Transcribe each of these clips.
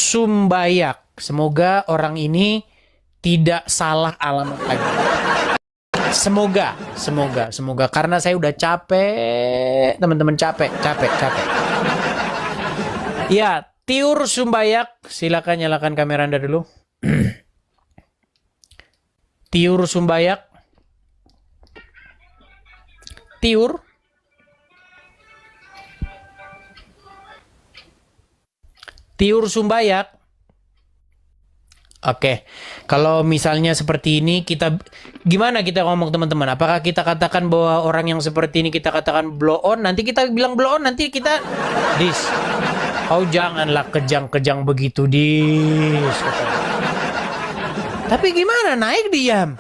Sumbayak. Semoga orang ini tidak salah alamat lagi. Semoga. Karena saya udah capek, teman-teman, capek. Ya, Tiur Sumbayak. Silakan nyalakan kamera Anda dulu. Tiur Sumbayak. Tiur Sumbayak. Oke, kalau misalnya seperti ini gimana kita ngomong teman-teman? Apakah kita katakan bahwa orang yang seperti ini kita katakan blow on? Nanti kita bilang blow on, nanti kita dis. Oh janganlah kejang-kejang begitu dis. Tapi gimana naik diam?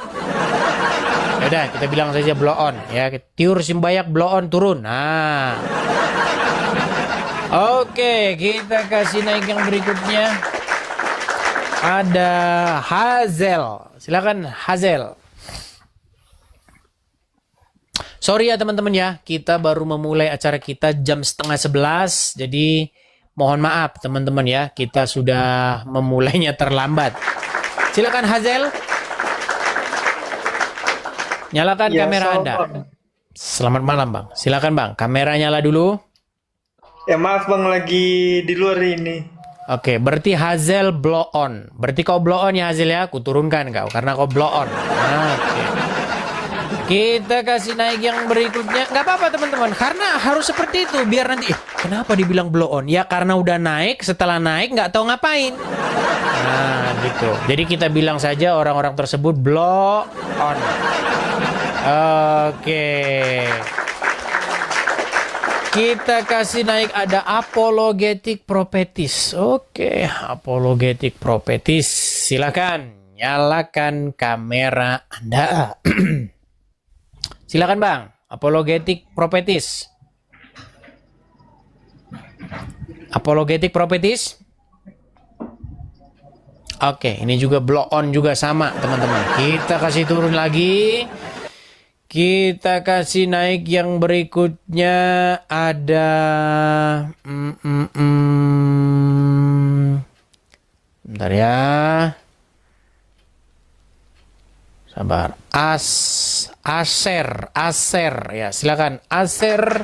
Udah kita bilang saja blow on ya. Tiur Sumbayak blow on turun. Nah. Oke, kita kasih naik yang berikutnya. Ada Hazel. Silakan Hazel. Sorry ya teman-teman ya, kita baru memulai acara kita jam 10:30. Jadi mohon maaf teman-teman ya, kita sudah memulainya terlambat. Silakan Hazel. Nyalakan Ya, kamera Anda. Selamat malam Bang. Silakan Bang, kamera nyala dulu. Ya maaf Bang, lagi di luar ini. Oke, berarti Hazel blow on. Berarti kau blow on ya Hazel ya, aku turunkan kau karena kau blow on. Oke. Kita kasih naik yang berikutnya. Nggak apa-apa teman-teman, karena harus seperti itu biar nanti kenapa dibilang blow on? Ya karena udah naik, setelah naik nggak tahu ngapain. Nah, gitu. Jadi kita bilang saja orang-orang tersebut blow on. Oke. Kita kasih naik ada apologetic prophetis. Oke, apologetic prophetis. Silakan nyalakan kamera Anda. Silakan Bang, apologetic prophetis. Apologetic prophetis. Oke, ini juga blow on juga sama, teman-teman. Kita kasih turun lagi. Kita kasih naik yang berikutnya ada bentar ya. Sabar. Aser ya, silakan Aser.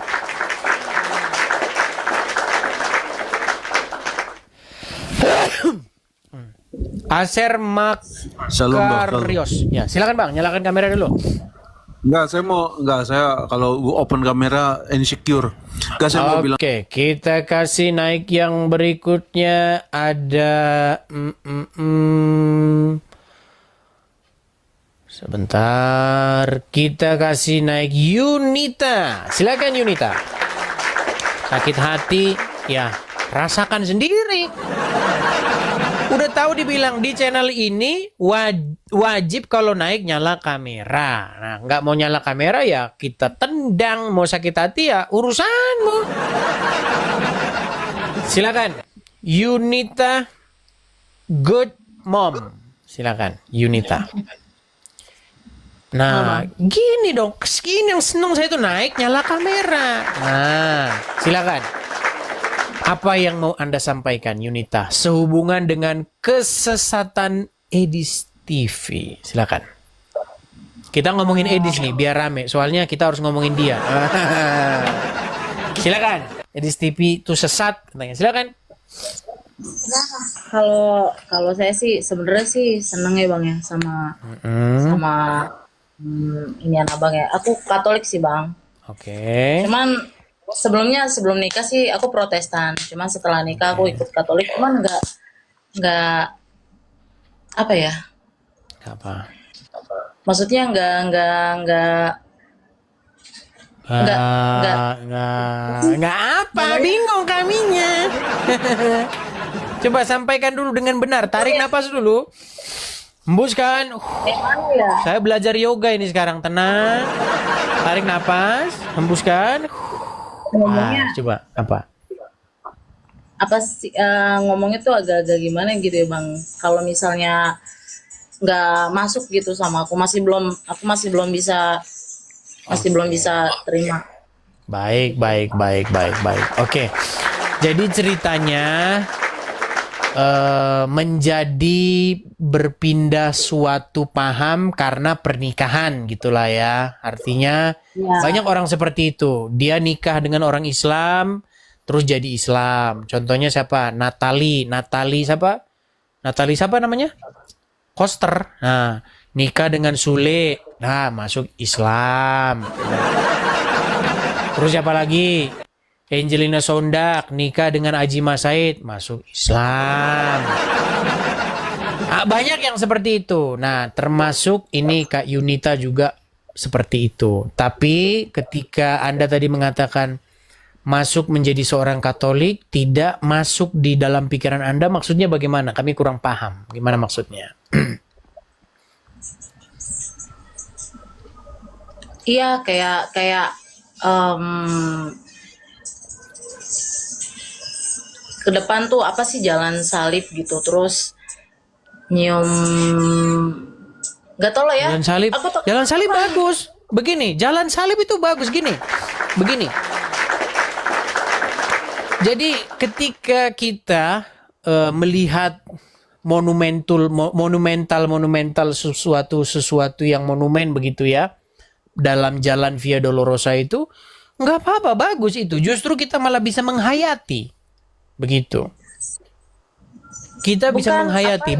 Aser Makarios. Ya, silakan Bang, nyalakan kamera dulu. Enggak, saya kalau open kamera insecure. Enggak, saya mau bilang. Oke, kita kasih naik yang berikutnya ada sebentar, kita kasih naik Yunita. Silakan Yunita. Sakit hati, ya rasakan sendiri. Udah tahu dibilang di channel ini wajib kalau naik nyala kamera. Nah, nggak mau nyala kamera ya kita tendang. Mau sakit hati ya urusanmu. Silakan Yunita Good Mom. Silakan Yunita. Nah, gini dong. Gini yang seneng saya tuh naik nyala kamera. Nah, silakan. Apa yang mau Anda sampaikan, Yunita, sehubungan dengan kesesatan Edis TV? Silakan. Kita ngomongin Edis nih, biar rame. Soalnya kita harus ngomongin dia. Silakan. Edis TV itu sesat, katanya. Silakan. Kalau saya sih sebenarnya sih seneng ya Bang ya sama ini abang ya. Aku Katolik sih Bang. Oke. Cuman sebelum nikah sih aku Protestan. Cuman setelah nikah aku ikut Katolik. Cuman nggak apa ya? Apa? Maksudnya nggak apa? Bingung kaminya. Coba sampaikan dulu dengan benar. Tarik napas dulu. Hembuskan. ya? Saya belajar yoga ini sekarang. Tenang. Tarik napas. Hembuskan. Ngomongnya Coba apa? apa sih ngomongnya tuh agak-agak gimana gitu ya Bang. Kalau misalnya nggak masuk gitu sama aku masih belum bisa terima. Baik. Oke. Jadi ceritanya menjadi berpindah suatu paham karena pernikahan gitulah ya. Artinya Ya. banyak orang seperti itu. Dia nikah dengan orang Islam terus jadi Islam. Contohnya siapa? Natali siapa? Natali siapa namanya? Koster. Nah, nikah dengan Sule. Nah, masuk Islam. Terus siapa lagi? Angelina Sondak nikah dengan Ajima Said, masuk Islam. Banyak yang seperti itu. Nah, termasuk ini Kak Yunita juga seperti itu. Tapi ketika Anda tadi mengatakan masuk menjadi seorang Katolik, tidak masuk di dalam pikiran Anda, maksudnya bagaimana? Kami kurang paham. Gimana maksudnya? Iya, kayak ke depan tuh apa sih jalan salib gitu, terus nyium, nggak tau lah ya. Jalan salib. Aku tuh Jalan salib bagus. Begini, jalan salib itu bagus gini. Begini. Jadi ketika kita melihat monumental sesuatu yang monumen begitu ya, dalam jalan Via Dolorosa itu nggak apa-apa, bagus itu. Justru kita malah bisa menghayati. Begitu. Kita bisa Bukan, menghayati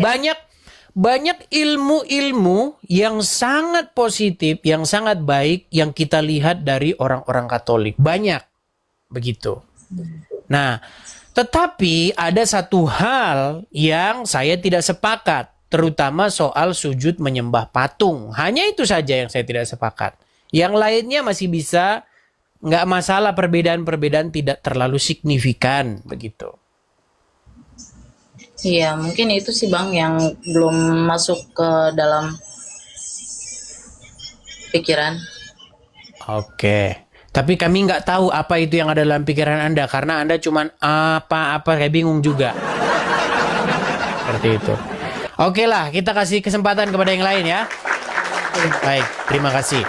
banyak ilmu-ilmu yang sangat positif, yang sangat baik yang kita lihat dari orang-orang Katolik. Banyak. Begitu. Nah, tetapi ada satu hal yang saya tidak sepakat, terutama soal sujud menyembah patung. Hanya itu saja yang saya tidak sepakat. Yang lainnya masih bisa, nggak masalah, perbedaan-perbedaan tidak terlalu signifikan begitu. iya, mungkin itu sih Bang yang belum masuk ke dalam pikiran. Oke. Tapi kami nggak tahu apa itu yang ada dalam pikiran Anda karena Anda cuman apa-apa kayak bingung juga. Seperti itu. Oke lah, kita kasih kesempatan kepada yang lain ya. Baik, terima kasih.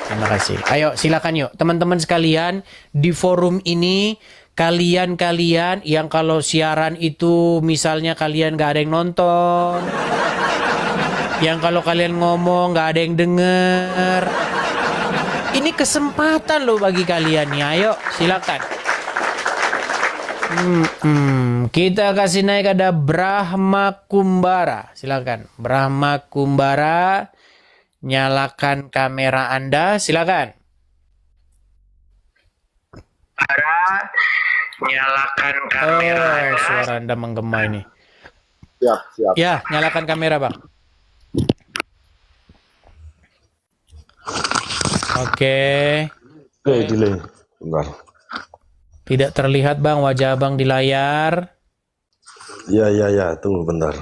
Terima kasih. Ayo silakan yuk teman-teman sekalian di forum ini. Kalian-kalian yang kalau siaran itu misalnya kalian gak ada yang nonton, yang kalau kalian ngomong gak ada yang denger, ini kesempatan loh bagi kalian nih. Ayo silakan. Kita kasih naik ada Brahma Kumbara. Silakan Brahma Kumbara, nyalakan kamera Anda. Silakan. Nyalakan kamera Anda. Suara Anda menggema ini. Siap. Ya, nyalakan kamera, Bang. Oke. Delay. Bentar. Tidak terlihat, Bang, wajah Abang di layar. Ya. Tunggu bentar.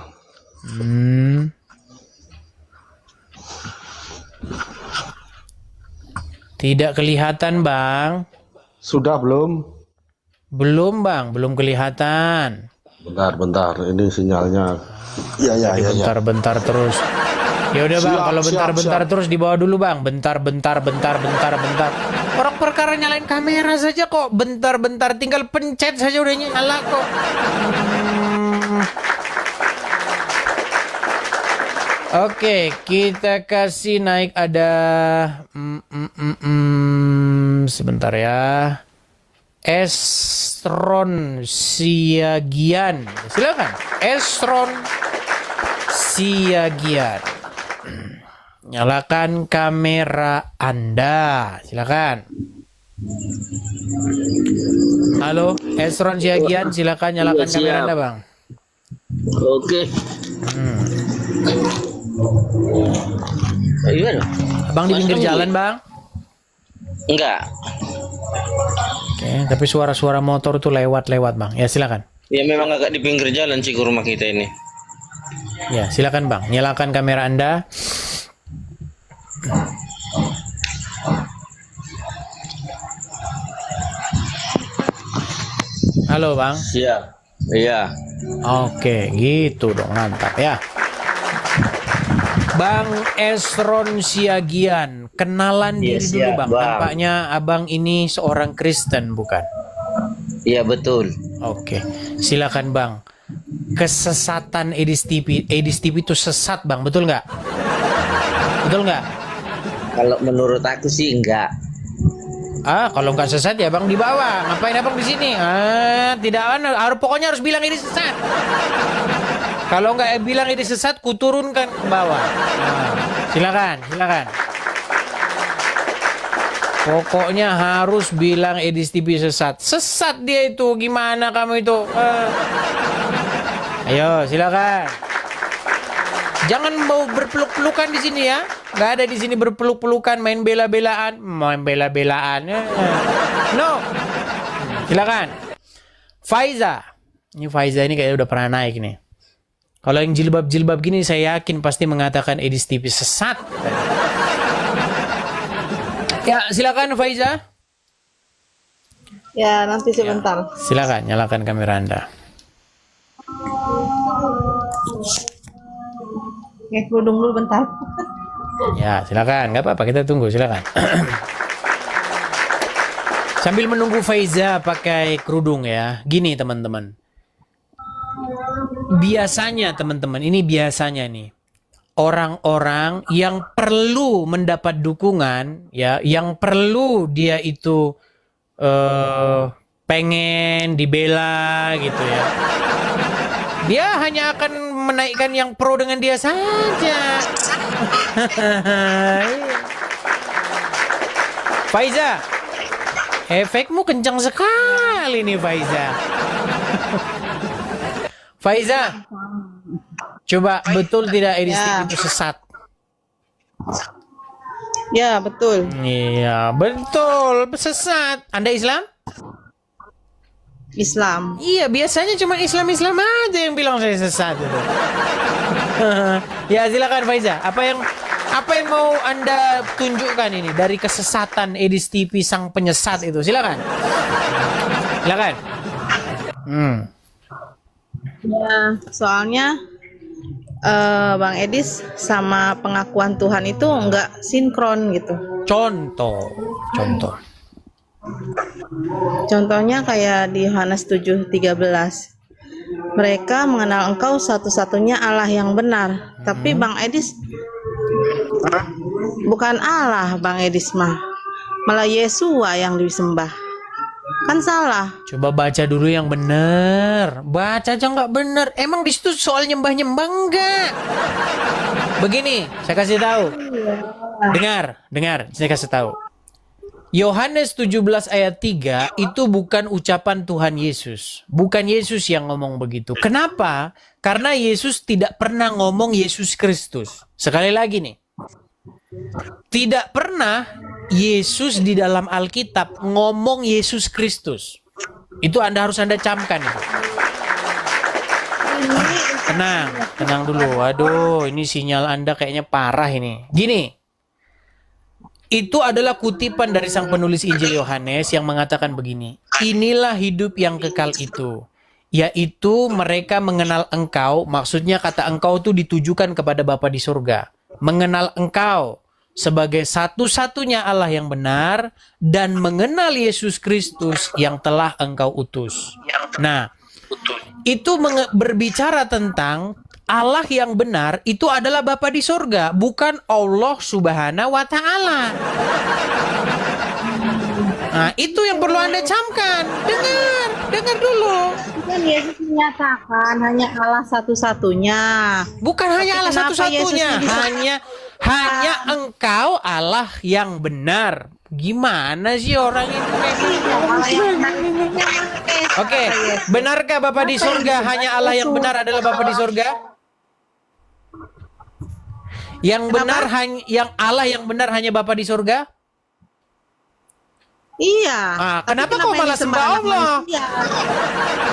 Tidak kelihatan, Bang. Sudah belum? Belum, Bang. Belum kelihatan. Bentar. Ini sinyalnya. Ya. Bentar-bentar terus. Ya udah Bang, kalau bentar-bentar terus dibawa dulu Bang. Bentar. Orang perkara nyalain kamera saja kok. Bentar, tinggal pencet saja udah nyala kok. Oke, kita kasih naik ada sebentar ya. Estron Siagian. Silakan. Estron Siagian. Nyalakan kamera Anda. Silakan. Halo, Estron Siagian, silakan nyalakan Ya, kamera siap. Anda, Bang. Oke. Gimana? Abang di pinggir jalan, Bang. Enggak. Oke, tapi suara-suara motor tuh lewat, Bang. Ya, silakan. Ya memang agak di pinggir jalan sih ke rumah kita ini. Ya, silakan, Bang. Nyalakan kamera Anda. Halo, Bang. Siap. Iya. Oke, gitu dong, mantap ya. Bang Esron Siagian, kenalan diri Yes, dulu siap, Bang. Bang. Tampaknya Abang ini seorang Kristen, bukan? Iya betul. Oke, silakan Bang. kesesatan Edis TV. Edis TV itu sesat, Bang. Betul nggak? Betul nggak? Kalau menurut aku sih enggak. Kalau nggak sesat ya Bang di bawah. Ngapain Abang di sini? Tidak, pokoknya harus bilang ini sesat. Kalau nggak bilang ini sesat, kuturunkan ke bawah. Silakan. Pokoknya harus bilang Edis TV sesat. Sesat dia itu. Gimana kamu itu? Ayo, silakan. Jangan mau berpeluk-pelukan di sini ya. Nggak ada di sini berpeluk-pelukan, main bela-belaan. No. Silakan. Faiza. Ini Faiza ini kayaknya udah pernah naik nih. Kalau yang jilbab-jilbab gini saya yakin pasti mengatakan Edis TV sesat. Ya, silakan Faiza. Ya, nanti sebentar. Silakan nyalakan kamera Anda. Pakai kerudung dulu bentar. Ya, silakan. Nggak apa-apa, kita tunggu. Silakan. Sambil menunggu Faiza pakai kerudung ya. Gini teman-teman. Biasanya teman-teman, ini biasanya nih. Orang-orang yang perlu mendapat dukungan, ya, yang perlu dia itu pengen dibela gitu ya. Dia hanya akan menaikkan yang pro dengan dia saja. Faiza, efekmu kencang sekali nih Faiza. Faiza, coba betul tidak Edis TV itu sesat? Ya, betul. Iya, betul, sesat. Anda Islam? Islam. Iya, biasanya cuma Islam-Islam aja yang bilang saya sesat gitu. Ya, silakan Faiza. Apa yang mau Anda tunjukkan ini dari kesesatan Edis TV sang penyesat itu? Silakan. Silakan. Ya, soalnya Bang Edis sama pengakuan Tuhan itu nggak sinkron gitu. Contoh. Contohnya kayak di Yohanes 7:13. Mereka mengenal engkau satu-satunya Allah yang benar. Tapi Bang Edis bukan Allah, Bang Edis mah. Malah Yesua yang disembah. Kan salah. Coba baca dulu yang benar. Baca aja nggak benar. Emang di situ soal nyembah-nyembah enggak? Begini, saya kasih tahu. Dengar, saya kasih tahu. Yohanes 17 ayat 3 itu bukan ucapan Tuhan Yesus. Bukan Yesus yang ngomong begitu. Kenapa? Karena Yesus tidak pernah ngomong Yesus Kristus. Sekali lagi nih. Tidak pernah Yesus di dalam Alkitab ngomong Yesus Kristus. Itu harus Anda camkan. Tenang dulu. Waduh, ini sinyal Anda kayaknya parah ini. Gini. Itu adalah kutipan dari sang penulis Injil Yohanes yang mengatakan begini. Inilah hidup yang kekal itu. Yaitu mereka mengenal engkau. Maksudnya kata engkau itu ditujukan kepada Bapa di surga. Mengenal engkau sebagai satu-satunya Allah yang benar. Dan mengenal Yesus Kristus yang telah engkau utus. Nah, itu berbicara tentang Allah yang benar itu adalah Bapa di surga, bukan Allah Subhanahu wa Ta'ala. Nah, itu yang perlu Anda camkan. Dengar dulu. Kan Yesus menyatakan hanya Allah satu-satunya. Bukan hanya Allah satu-satunya, hanya Engkau Allah yang benar. Gimana sih orang ini? Oke, benarkah Bapa di surga hanya Allah yang benar adalah Bapa di surga? Yang benar hanya Allah yang benar hanya Bapa di surga? Iya. Kenapa kau malah sembah Allah?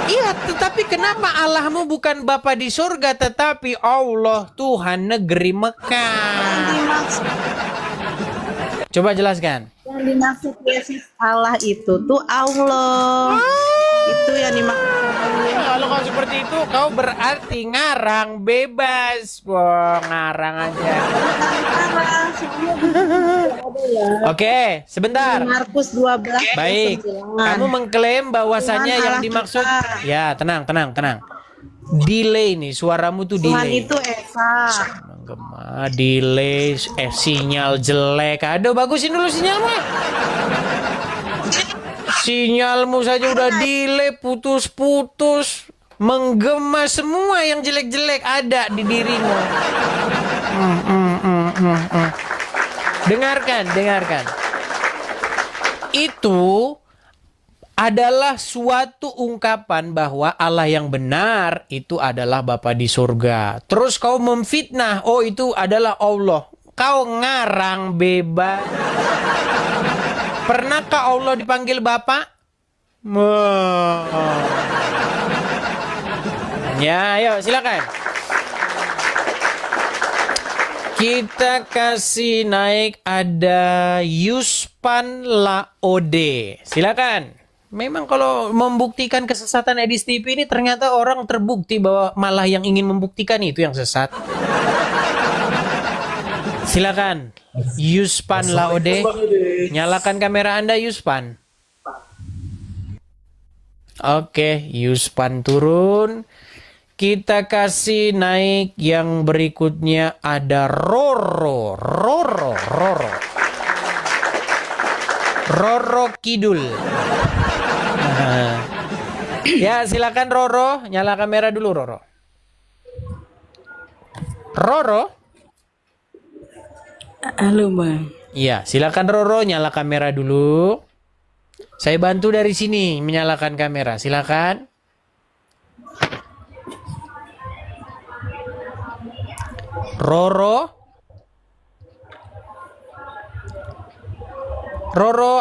Iya, tetapi kenapa Allahmu bukan Bapa di surga tetapi Allah Tuhan negeri Mekah? Coba jelaskan. Yang dimaksud Yesus Allah itu tuh Allah. Itu yang dimaksud. Kalau kau seperti itu, kau berarti ngarang bebas. Wah, ngarang aja. Oke, sebentar. Markus 12. Baik. Kamu mengklaim bahwasannya yang dimaksud. Ya, tenang. delay nih, suaramu tuh Tuhan delay. itu Esa. Menggema, delay, sinyal jelek. Aduh, bagusin dulu sinyalmu. Sinyalmu saja udah delay, putus-putus. Menggema semua yang jelek-jelek ada di dirimu. Dengarkan. Itu adalah suatu ungkapan bahwa Allah yang benar itu adalah Bapa di surga. Terus kau memfitnah, oh itu adalah Allah. Kau ngarang bebas. Pernahkah Allah dipanggil Bapa? Ya, ayo silakan. Kita kasih naik ada Yuspan Laode. Silakan. Memang kalau membuktikan kesesatan Edis TV ini ternyata orang terbukti bahwa malah yang ingin membuktikan itu yang sesat. Silakan. Yuspan Laode. Nyalakan kamera Anda Yuspan. Oke, Yuspan turun. Kita kasih naik yang berikutnya ada Roro Kidul. Ya, silakan Roro, nyala kamera dulu Roro. Halo Bang. Iya, silakan Roro, nyala kamera dulu. Saya bantu dari sini menyalakan kamera. Silakan. Roro,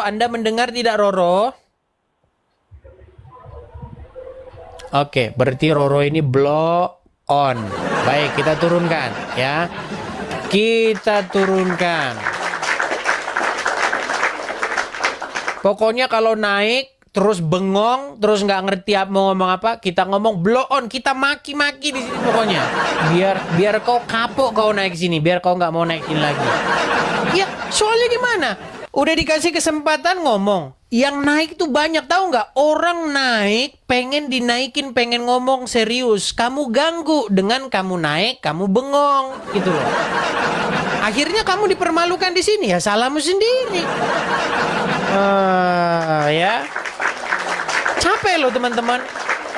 Anda mendengar tidak Roro? Oke, berarti Roro ini blow on. Baik, kita turunkan ya. Kita turunkan. Pokoknya kalau naik terus bengong, terus nggak ngerti mau ngomong apa, kita ngomong blow on, kita maki-maki di sini pokoknya. Biar kau kapok kau naik sini, biar kau nggak mau naik sini lagi. Ya, soalnya gimana? Udah dikasih kesempatan ngomong. Yang naik tuh banyak, tahu nggak? Orang naik pengen dinaikin, pengen ngomong serius. Kamu ganggu dengan kamu naik, kamu bengong, gitu loh. Akhirnya kamu dipermalukan di sini ya, salahmu sendiri. Ya. Capek loh teman-teman.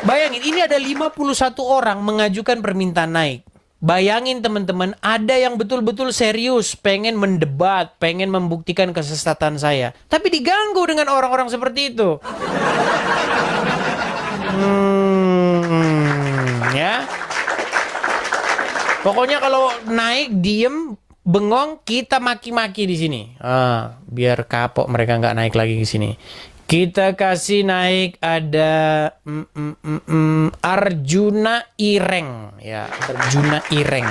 Bayangin ini ada 51 orang mengajukan permintaan naik. Bayangin teman-teman, ada yang betul-betul serius pengen mendebat, pengen membuktikan kesesatan saya. Tapi diganggu dengan orang-orang seperti itu. Ya. Pokoknya kalau naik diem bengong, kita maki-maki di sini. Biar kapok mereka nggak naik lagi ke sini. Kita kasih naik ada Arjuna Ireng, ya Arjuna Ireng.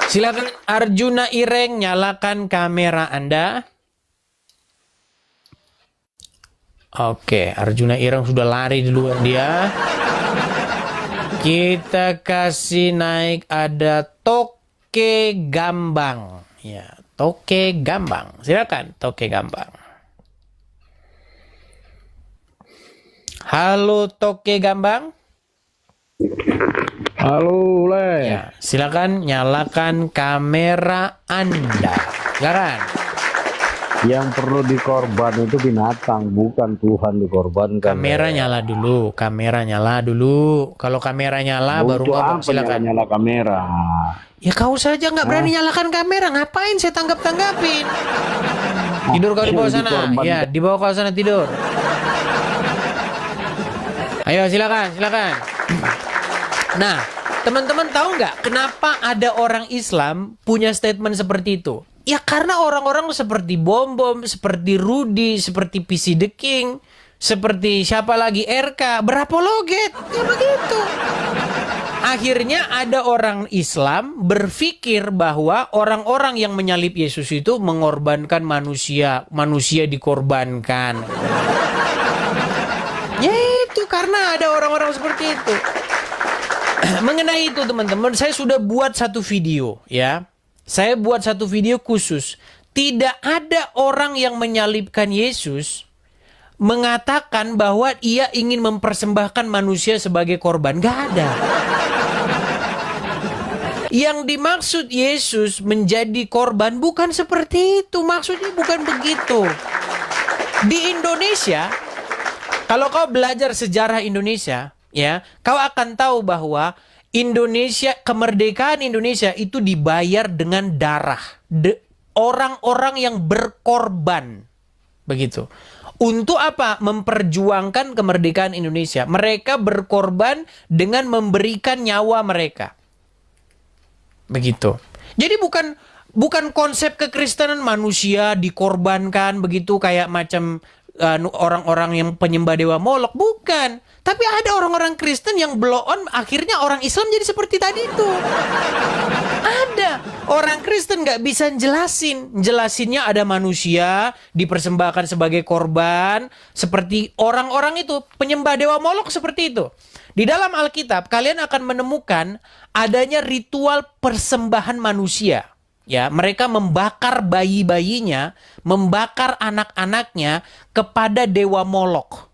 Silakan Arjuna Ireng, nyalakan kamera Anda. Oke, Arjuna Ireng sudah lari duluan dia. Kita kasih naik ada Toke Gambang. Ya, Toke Gambang. Silakan Toke Gambang. Halo Toke Gambang. Halo Le. Ya, silakan nyalakan kamera Anda. Silakan. Yang perlu dikorban itu binatang, bukan Tuhan dikorbankan. Kamera nyala dulu, kamera nyala dulu. Kalau kamera nyala baru ngomong, silakan. Nyala kamera. Ya kau saja nggak berani nyalakan kamera, ngapain saya tanggap-tanggapin? Tidur kau di bawah sana, ya di bawah kau sana tidur. Ayo silakan. Nah, teman-teman tahu nggak kenapa ada orang Islam punya statement seperti itu? Ya karena orang-orang seperti Bom, seperti Rudy, seperti PC The King, seperti siapa lagi RK, berapologet, ya begitu. Akhirnya ada orang Islam berpikir bahwa orang-orang yang menyalib Yesus itu mengorbankan manusia dikorbankan. Ya itu karena ada orang-orang seperti itu. Mengenai itu teman-teman, saya sudah buat satu video ya. Saya buat satu video khusus. Tidak ada orang yang menyalibkan Yesus mengatakan bahwa ia ingin mempersembahkan manusia sebagai korban. Gak ada. Yang dimaksud Yesus menjadi korban bukan seperti itu. Maksudnya bukan begitu. Di Indonesia, kalau kau belajar sejarah Indonesia, ya, kau akan tahu bahwa Indonesia, kemerdekaan Indonesia itu dibayar dengan darah. Orang-orang yang berkorban. Begitu. Untuk apa? Memperjuangkan kemerdekaan Indonesia. Mereka berkorban dengan memberikan nyawa mereka. Begitu. Jadi bukan konsep kekristenan manusia dikorbankan begitu kayak macam orang-orang yang penyembah dewa Molok. Bukan. Tapi ada orang-orang Kristen yang blow on, akhirnya orang Islam jadi seperti tadi itu. Ada. Orang Kristen nggak bisa jelasinnya ada manusia dipersembahkan sebagai korban seperti orang-orang itu penyembah dewa Molok seperti itu. Di dalam Alkitab kalian akan menemukan adanya ritual persembahan manusia. Ya, mereka membakar bayi-bayinya, membakar anak-anaknya kepada dewa Molok.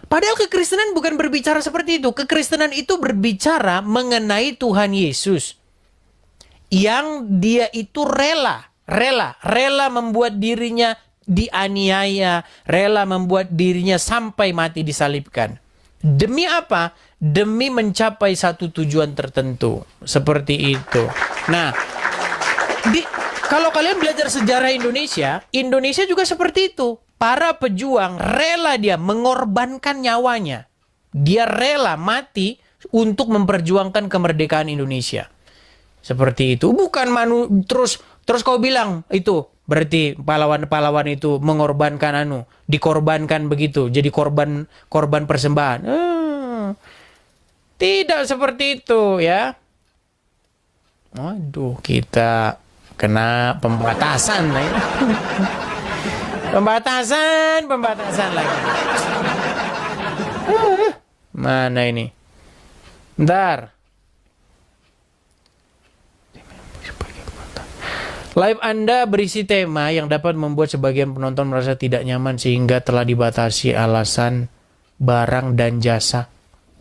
Padahal kekristenan bukan berbicara seperti itu. Kekristenan itu berbicara mengenai Tuhan Yesus. Yang dia itu rela membuat dirinya dianiaya, rela membuat dirinya sampai mati disalibkan. Demi apa? Demi mencapai satu tujuan tertentu. Seperti itu. Nah, kalau kalian belajar sejarah Indonesia, Indonesia juga seperti itu. Para pejuang rela dia mengorbankan nyawanya. Dia rela mati untuk memperjuangkan kemerdekaan Indonesia. Seperti itu. Bukan terus kau bilang itu berarti pahlawan-pahlawan itu mengorbankan dikorbankan begitu. Jadi korban persembahan. Tidak seperti itu ya. Waduh, kita kena pembatasan lah ya. Pembatasan lagi. Mana ini? Bentar. Live Anda berisi tema yang dapat membuat sebagian penonton merasa tidak nyaman sehingga telah dibatasi alasan barang dan jasa.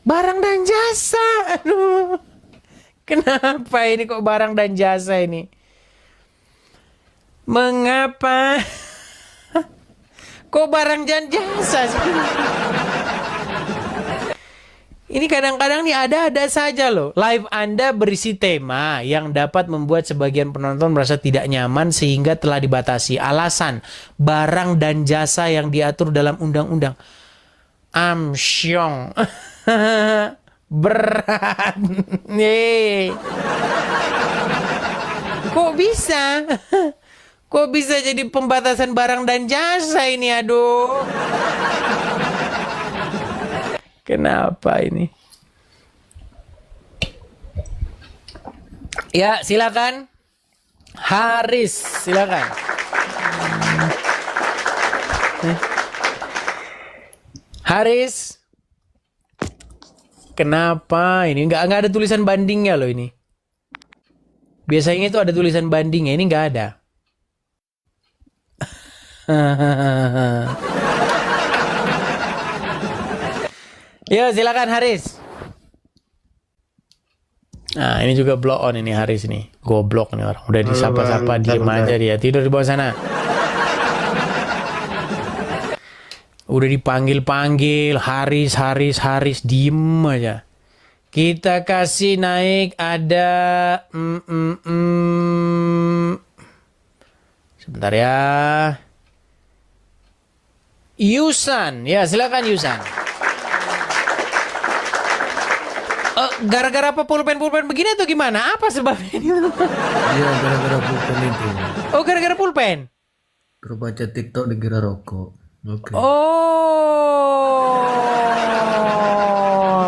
Barang dan jasa. Aduh. Kenapa ini kok barang dan jasa ini? Mengapa? Kok barang dan jasa sih? Ini kadang-kadang nih ada saja loh. Live Anda berisi tema yang dapat membuat sebagian penonton merasa tidak nyaman sehingga telah dibatasi alasan barang dan jasa yang diatur dalam undang-undang. Amsyong. Berat. Nih. Kok bisa? Kok bisa jadi pembatasan barang dan jasa ini, aduh. Kenapa ini? Ya, silakan. Haris, silakan. Haris. Kenapa ini? Nggak ada tulisan bandingnya loh ini. Biasanya itu ada tulisan bandingnya, ini nggak ada. Ya, silakan Haris. Nah, ini juga blow on ini Haris nih. Goblok nih orang. Udah disapa-sapa diem aja dia. Tidur di bawah sana. Udah dipanggil-panggil Haris diem aja. Kita kasih naik ada sebentar ya. Yusan, ya silakan Yusan. Gara-gara apa pulpen begini atau gimana? Apa sebabnya ini? Iya, gara-gara pulpen itu. Oh, gara-gara pulpen. Terus baca TikTok dikira rokok. Oke. Oh,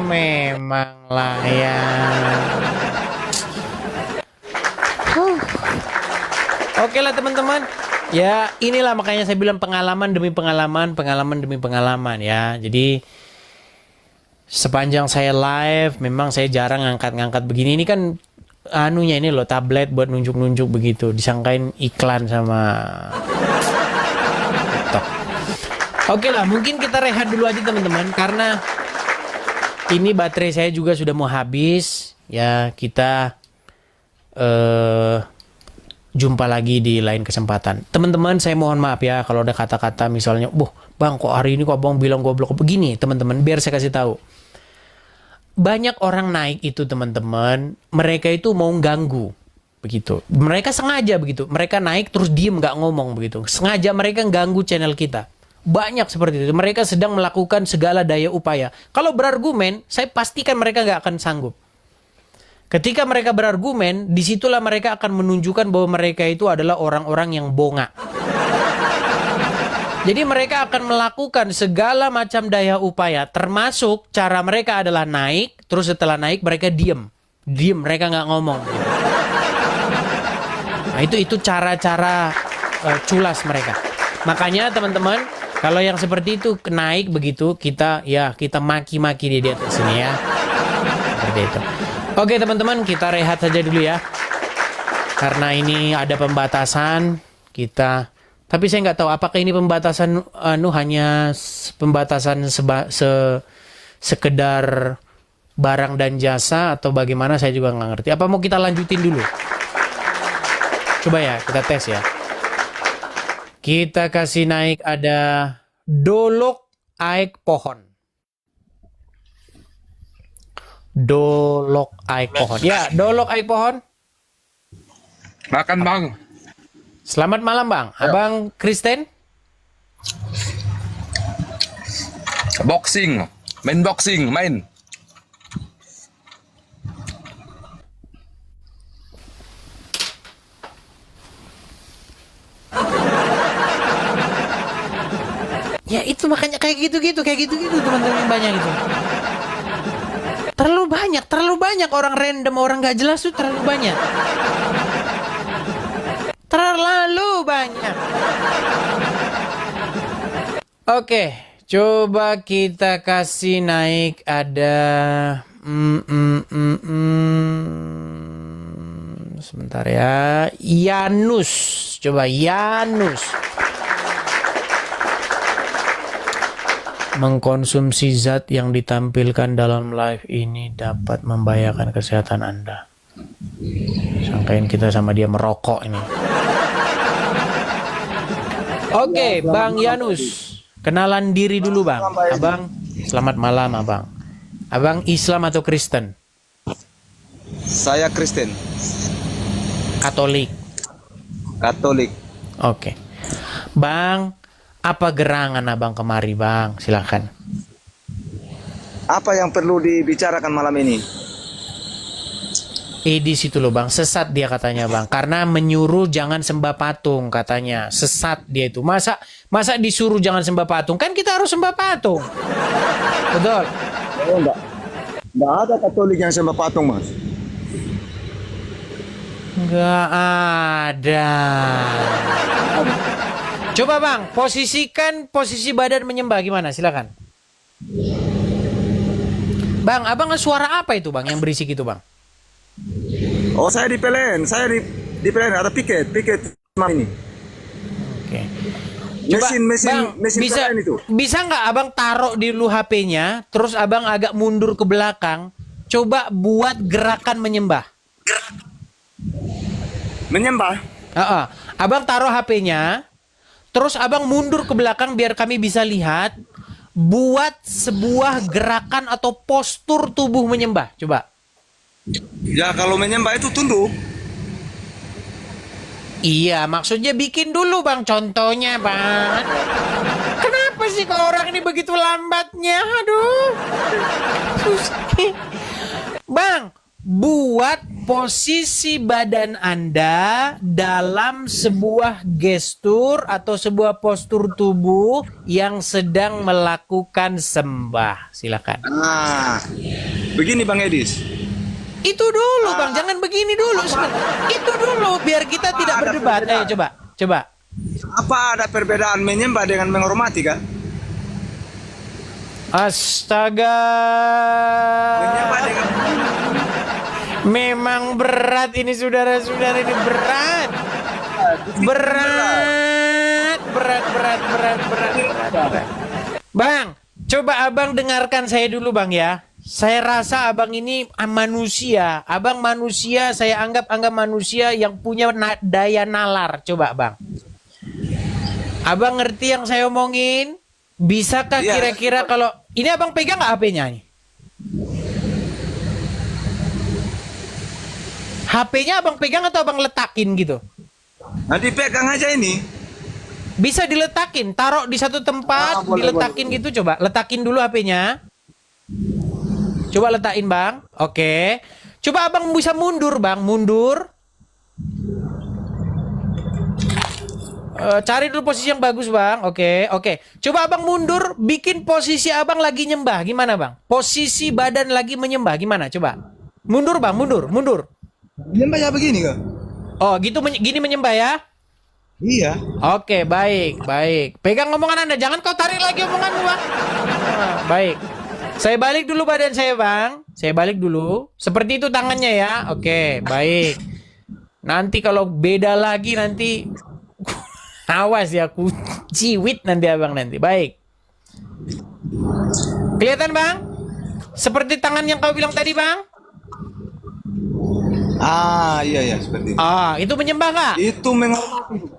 memanglah ya. Oke lah teman-teman. Ya, inilah makanya saya bilang pengalaman demi pengalaman ya. Jadi sepanjang saya live memang saya jarang ngangkat-ngangkat begini. Ini kan anunya ini loh, tablet buat nunjuk-nunjuk begitu. Disangkain iklan sama TikTok. Oke lah, mungkin kita rehat dulu aja teman-teman, karena ini baterai saya juga sudah mau habis. Ya, kita jumpa lagi di lain kesempatan. Teman-teman, saya mohon maaf ya kalau ada kata-kata misalnya, Bang, kok hari ini kok Abang bilang goblok begini, teman-teman, biar saya kasih tahu. Banyak orang naik itu, teman-teman, mereka itu mau ganggu. Begitu. Mereka sengaja begitu. Mereka naik terus diem nggak ngomong begitu. Sengaja mereka ganggu channel kita. Banyak seperti itu. Mereka sedang melakukan segala daya upaya. Kalau berargumen, saya pastikan mereka nggak akan sanggup. Ketika mereka berargumen, disitulah mereka akan menunjukkan bahwa mereka itu adalah orang-orang yang bonga. Jadi mereka akan melakukan segala macam daya upaya, termasuk cara mereka adalah naik, terus setelah naik mereka diem, mereka nggak ngomong. Gitu. Nah itu cara-cara culas mereka. Makanya teman-teman, kalau yang seperti itu naik begitu, kita maki-maki di atas sini ya, seperti itu. Oke teman-teman, kita rehat saja dulu ya, karena ini ada pembatasan kita. Tapi saya nggak tahu apakah ini pembatasan hanya pembatasan sekedar barang dan jasa atau bagaimana, saya juga nggak ngerti. Apa mau kita lanjutin dulu? Coba ya, kita tes ya. Kita kasih naik ada dolok aik pohon. Dolok aik pohon. Ya, dolok aik pohon. Makan bang. Selamat malam bang. Abang Kristen? Boxing. Main. Ya itu makanya kayak gitu-gitu teman-teman, banyak itu. Terlalu banyak orang random, orang gak jelas tuh terlalu banyak. Oke, coba kita kasih naik ada sebentar ya. Yanus. Coba Yanus. Mengkonsumsi zat yang ditampilkan dalam live ini dapat membahayakan kesehatan Anda. Sangkain kita sama dia merokok ini. Oke, Bang Yanus. Kenalan diri dulu, Bang. Abang, selamat malam, Abang. Abang Islam atau Kristen? Saya Kristen. Katolik. Oke. Bang, apa gerangan Abang kemari, Bang? Silakan. Apa yang perlu dibicarakan malam ini? Di situ loh Bang, sesat dia katanya Bang, karena menyuruh jangan sembah patung katanya, sesat dia itu. Masa disuruh jangan sembah patung, kan kita harus sembah patung. Betul? Oh, enggak ada Katolik yang sembah patung, Mas. Enggak ada. Coba Bang, posisikan posisi badan menyembah gimana? Silakan. Bang, Abang suara apa itu Bang yang berisik itu Bang? Oh, saya di PLN, di PLN ada piket malam ini. Oke. Coba, mesin PLN itu. Bisa nggak Abang taruh di lu HP-nya, terus Abang agak mundur ke belakang, coba buat gerakan menyembah. Menyembah? Abang taruh HP-nya, terus Abang mundur ke belakang biar kami bisa lihat, buat sebuah gerakan atau postur tubuh menyembah. Coba. Ya kalau menyembah itu tunduk. Iya, maksudnya bikin dulu Bang contohnya Bang. Kenapa sih kalau orang ini begitu lambatnya? Aduh. Susah. Bang, buat posisi badan Anda dalam sebuah gestur atau sebuah postur tubuh yang sedang melakukan sembah. Silakan. Begini Bang Edis. Itu dulu Bang, jangan begini dulu. Itu dulu biar kita tidak berdebat. Ayo coba. Apa ada perbedaan menyembah dengan menghormati kan? Astaga. Menyembah dengan... Memang berat ini saudara-saudara, ini berat. berat. Bang, coba abang dengarkan saya dulu bang ya. Saya rasa abang ini manusia. Abang manusia, saya anggap manusia yang punya daya nalar. Coba bang. Abang ngerti yang saya omongin? Bisakah kira-kira kalau... Ini abang pegang nggak HP-nya nih? HP-nya abang pegang atau abang letakin gitu? Nanti pegang aja ini. Bisa diletakin, taruh di satu tempat, diletakin gitu. Coba letakin dulu HP-nya. Coba letakin bang. Oke. Coba abang bisa mundur bang, mundur. Cari dulu posisi yang bagus bang. Oke. Coba abang mundur, bikin posisi abang lagi nyembah. Gimana bang? Posisi badan lagi menyembah. Gimana? Coba. Mundur bang, mundur. Menyembah ya begini kak? Oh gitu, gini menyembah ya? Iya. Oke, baik. Pegang omongan Anda, jangan kau tarik lagi omonganmu bang. Baik. Saya balik dulu badan saya bang. Saya balik dulu. Seperti itu tangannya ya. Oke, baik. Nanti kalau beda lagi nanti awas ya, aku ciwit nanti abang nanti. Baik. Kelihatan bang? Seperti tangan yang kau bilang tadi bang? Iya seperti itu. Itu menyembah nggak? Itu menghormati.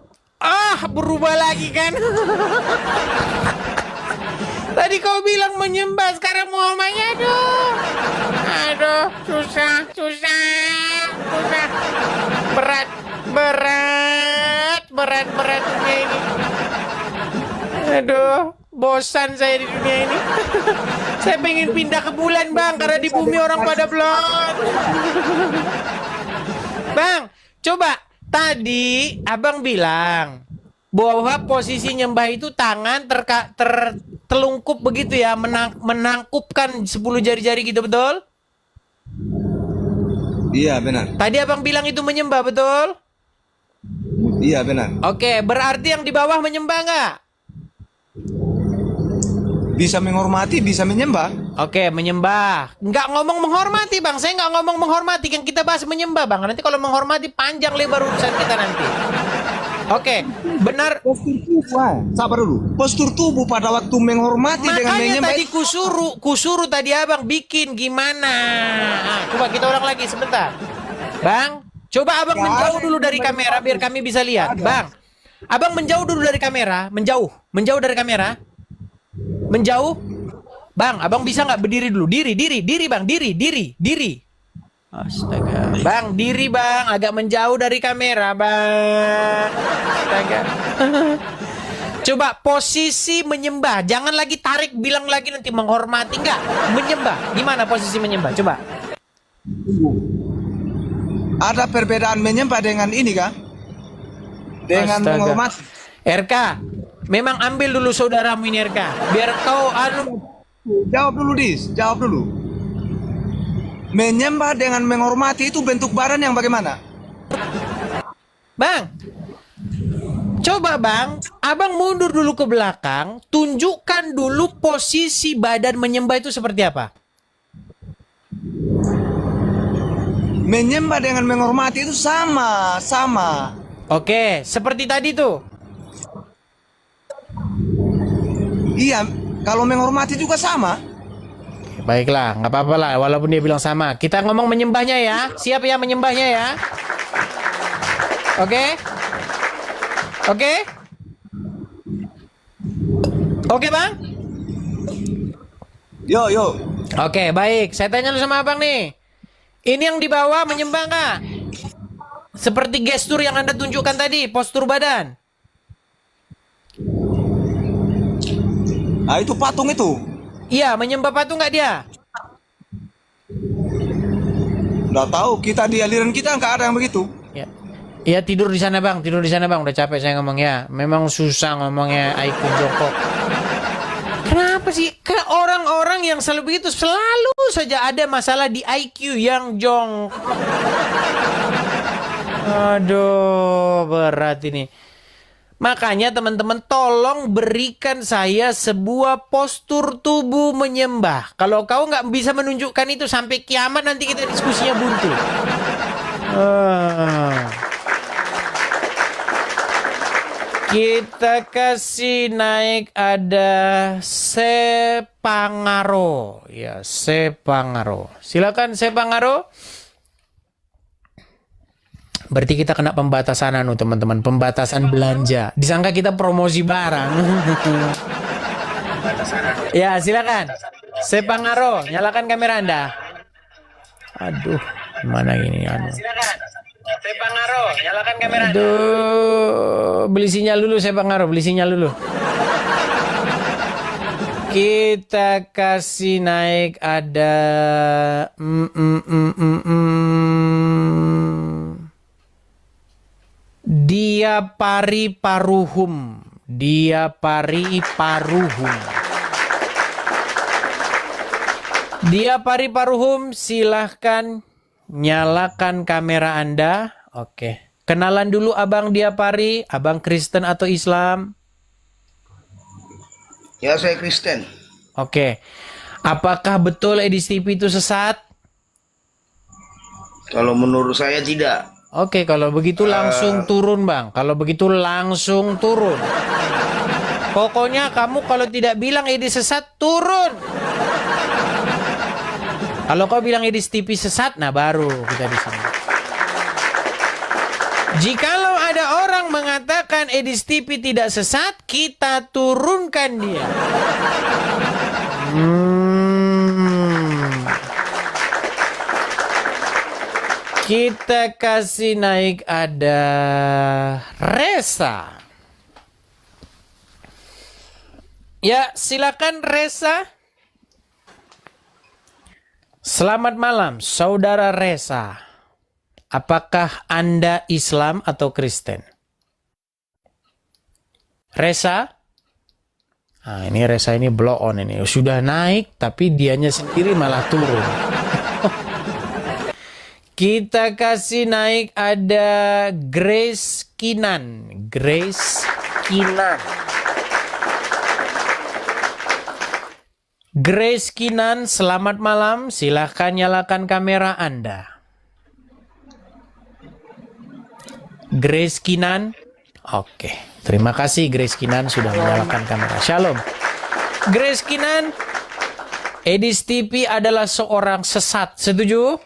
Berubah lagi kan? Tadi kau bilang menyembah, sekarang mau omanya, aduh, susah, berat dunia ini. Aduh, bosan saya di dunia ini. Saya pengen pindah ke bulan bang, karena di bumi orang pada blok. Bang, coba tadi abang bilang bahwa posisi nyembah itu tangan tertelungkup begitu ya, menangkupkan 10 jari-jari gitu, betul? Iya benar. Tadi abang bilang itu menyembah, betul? Iya benar. Oke, berarti yang di bawah menyembah nggak? Bisa menghormati, bisa menyembah. Oke, menyembah. Nggak ngomong menghormati bang, saya nggak ngomong menghormati. Yang kita bahas menyembah bang. Nanti kalau menghormati panjang lebar urusan kita nanti. Oke, benar. Postur tubuh, sabar dulu. Postur tubuh pada waktu menghormati dengan menyembah. Makanya tadi kusuru tadi abang bikin gimana? Coba kita ulang lagi sebentar, bang. Coba abang menjauh dulu dari kamera biar kami bisa lihat, bang. Abang menjauh dulu dari kamera, menjauh dari kamera, menjauh, bang. Abang bisa nggak berdiri dulu? Diri, bang, diri. Astaga, bang, diri bang, agak menjauh dari kamera bang. Astaga. Coba posisi menyembah, jangan lagi tarik, bilang lagi nanti menghormati, enggak, menyembah. Gimana posisi menyembah? Coba. Ada perbedaan menyembah dengan ini kah? Dengan menghormati. RK, memang ambil dulu saudaramu ini RK, biar kau Jawab dulu. Menyembah dengan menghormati itu bentuk badan yang bagaimana? Bang, coba bang, abang mundur dulu ke belakang, tunjukkan dulu posisi badan menyembah itu seperti apa. Menyembah dengan menghormati itu sama. Oke, seperti tadi tuh. Iya, kalau menghormati juga sama. Baiklah, nggak apa-apa lah, walaupun dia bilang sama. Kita ngomong menyembahnya ya, siap ya menyembahnya ya. Oke bang? Yo. Oke, baik. Saya tanya lu sama abang nih. Ini yang di bawah menyembah nggak? Seperti gestur yang Anda tunjukkan tadi, postur badan. Itu patung itu. Iya, menyembah patung nggak dia? Nggak tahu, kita di aliran kita nggak ada yang begitu. Iya, tidur di sana bang, udah capek saya ngomongnya. Memang susah ngomongnya IQ jongkok. Kenapa sih? Orang-orang yang selalu begitu selalu saja ada masalah di IQ yang jongkok. Aduh, berat ini. Makanya teman-teman tolong berikan saya sebuah postur tubuh menyembah. Kalau kau nggak bisa menunjukkan itu sampai kiamat nanti kita diskusinya buntu. Kita kasih naik ada Sepangaro. Ya, Sepangaro. Silakan Sepangaro. Berarti kita kena pembatasan teman-teman, pembatasan belanja. Disangka kita promosi barang. Ya, silakan. Sepangaro, nyalakan kamera Anda. Aduh, mana ini Silakan. Sepangaro, nyalakan kamera Anda. Aduh, beli sinyal dulu Sepangaro, beli sinyal dulu. Kita kasih naik ada Dia Pari Paruhum. Dia Pari Paruhum. Dia Pari Paruhum, silahkan nyalakan kamera Anda. Oke. Kenalan dulu Abang Dia Pari. Abang Kristen atau Islam? Ya, saya Kristen. Oke. Apakah betul Edis TV itu sesat? Kalau menurut saya tidak. Oke, kalau begitu langsung turun, Bang. Kalau begitu langsung turun. Pokoknya kamu kalau tidak bilang Edis sesat, turun. Kalau kau bilang Edis TV sesat, nah baru kita di sini. Jikalau ada orang mengatakan Edis TV tidak sesat, kita turunkan dia. Kita kasih naik ada Resa. Ya, silakan Resa. Selamat malam, Saudara Resa. Apakah Anda Islam atau Kristen? Resa? Nah, ini Resa ini blow on ini. Sudah naik, tapi dianya sendiri malah turun. Kita kasih naik ada Grace Kinan. Grace Kinan. Grace Kinan, selamat malam. Silahkan nyalakan kamera Anda. Grace Kinan. Oke. Terima kasih Grace Kinan sudah menyalakan kamera. Shalom. Grace Kinan, Edis TV adalah seorang sesat. Setuju?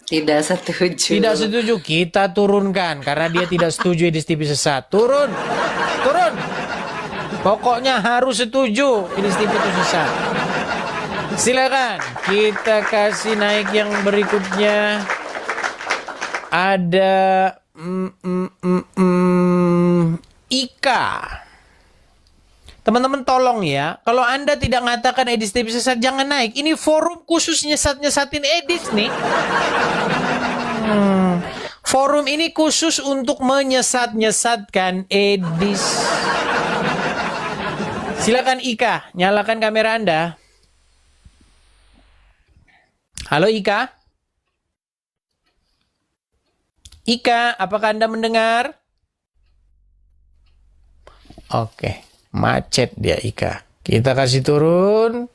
Tidak setuju. Tidak setuju, kita turunkan karena dia tidak setuju Edis TV sesat. Turun, turun. Pokoknya harus setuju Edis TV itu sesat. Silakan, kita kasih naik yang berikutnya. Ada Ika. Teman-teman tolong ya, kalau Anda tidak mengatakan Edis TV sesat, jangan naik. Ini forum khusus nyesat-nyesatin Edis nih. Forum ini khusus untuk menyesat-nyesatkan Edis. Silakan Ika, nyalakan kamera Anda. Halo Ika. Ika, apakah Anda mendengar? Oke. Macet dia Ika. Kita kasih turun.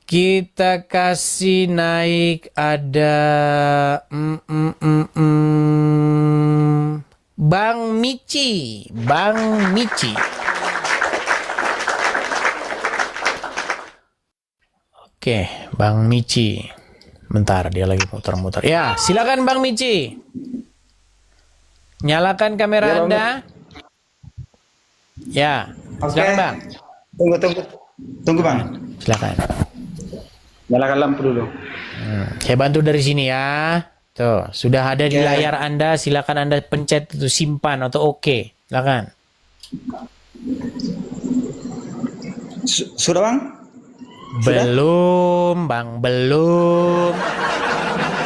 Kita kasih naik ada Bang Mici. Bang Mici. Oke, Bang Mici. Bentar, dia lagi muter-muter. Ya, silakan Bang Mici. Nyalakan kamera Anda. Ya, silakan Bang. Tunggu Bang. Silakan. Nyalakan lampu dulu. Saya bantu dari sini ya. Tuh, sudah ada di layar Anda. Silakan Anda pencet itu simpan atau oke. Silakan. Sudah Bang? Belum, Bang, belum.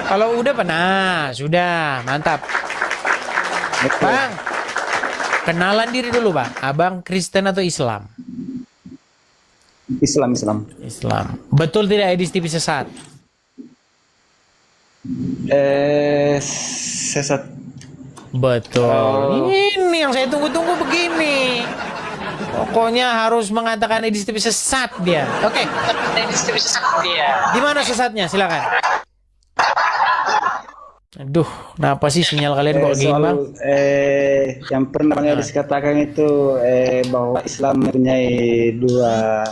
Kalau udah pernah, sudah, mantap. Bang, kenalan diri dulu Bang. Abang Kristen atau Islam? Islam. Islam. Betul tidak Edis TV sesat? Sesat. Betul. Ini yang saya tunggu-tunggu begini. Pokoknya harus mengatakan Edis TV sesat dia. Oke. Edis TV sesat dia. Di mana sesatnya? Silakan. Aduh, kenapa sih sinyal kalian kok gini, Bang? Yang pernah Bang Edis katakan itu bahwa Islam mempunyai dua.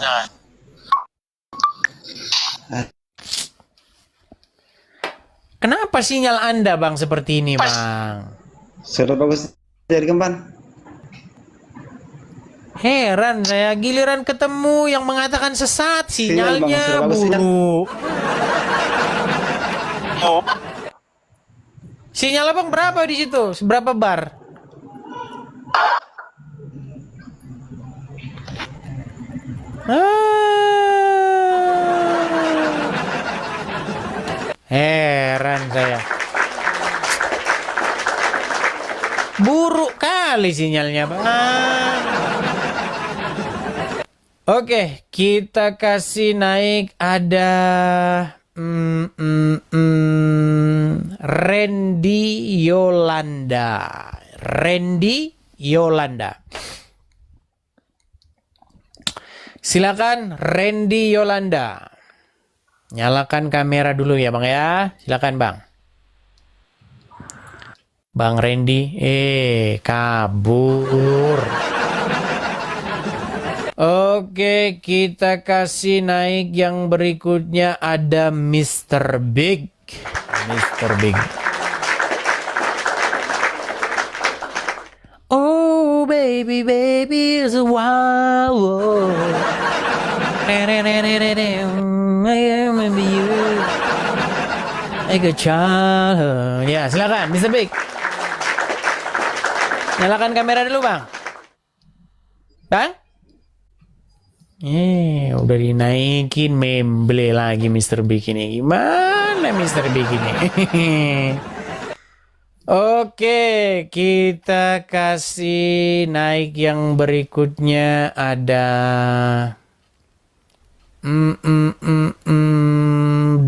Kenapa sinyal Anda, Bang, seperti ini, Bang? Sudah bagus jadi kemban. Heran saya, giliran ketemu yang mengatakan sesat, Sinyal, Bang, sinyalnya sudah bagus sinyal. buruk. Sinyal Abang berapa di situ? Seberapa bar? Heran saya. Buruk kali sinyalnya, Bang. Oke, kita kasih naik ada Randy Yolanda. Randy Yolanda. Silakan Randy Yolanda. Nyalakan kamera dulu ya, Bang ya. Silakan, Bang. Bang Randy, kabur. Oke, kita kasih naik yang berikutnya ada Mr. Big. Mr. Big. Oh, baby, baby, is a wow. I remember you. Like a childhood. Ya, silakan, Mr. Big. Nyalakan kamera dulu, Bang. Bang? Udah dinaikin memble lagi Mr. Big ini. Gimana Mr. Big ini? Oke, kita kasih naik yang berikutnya ada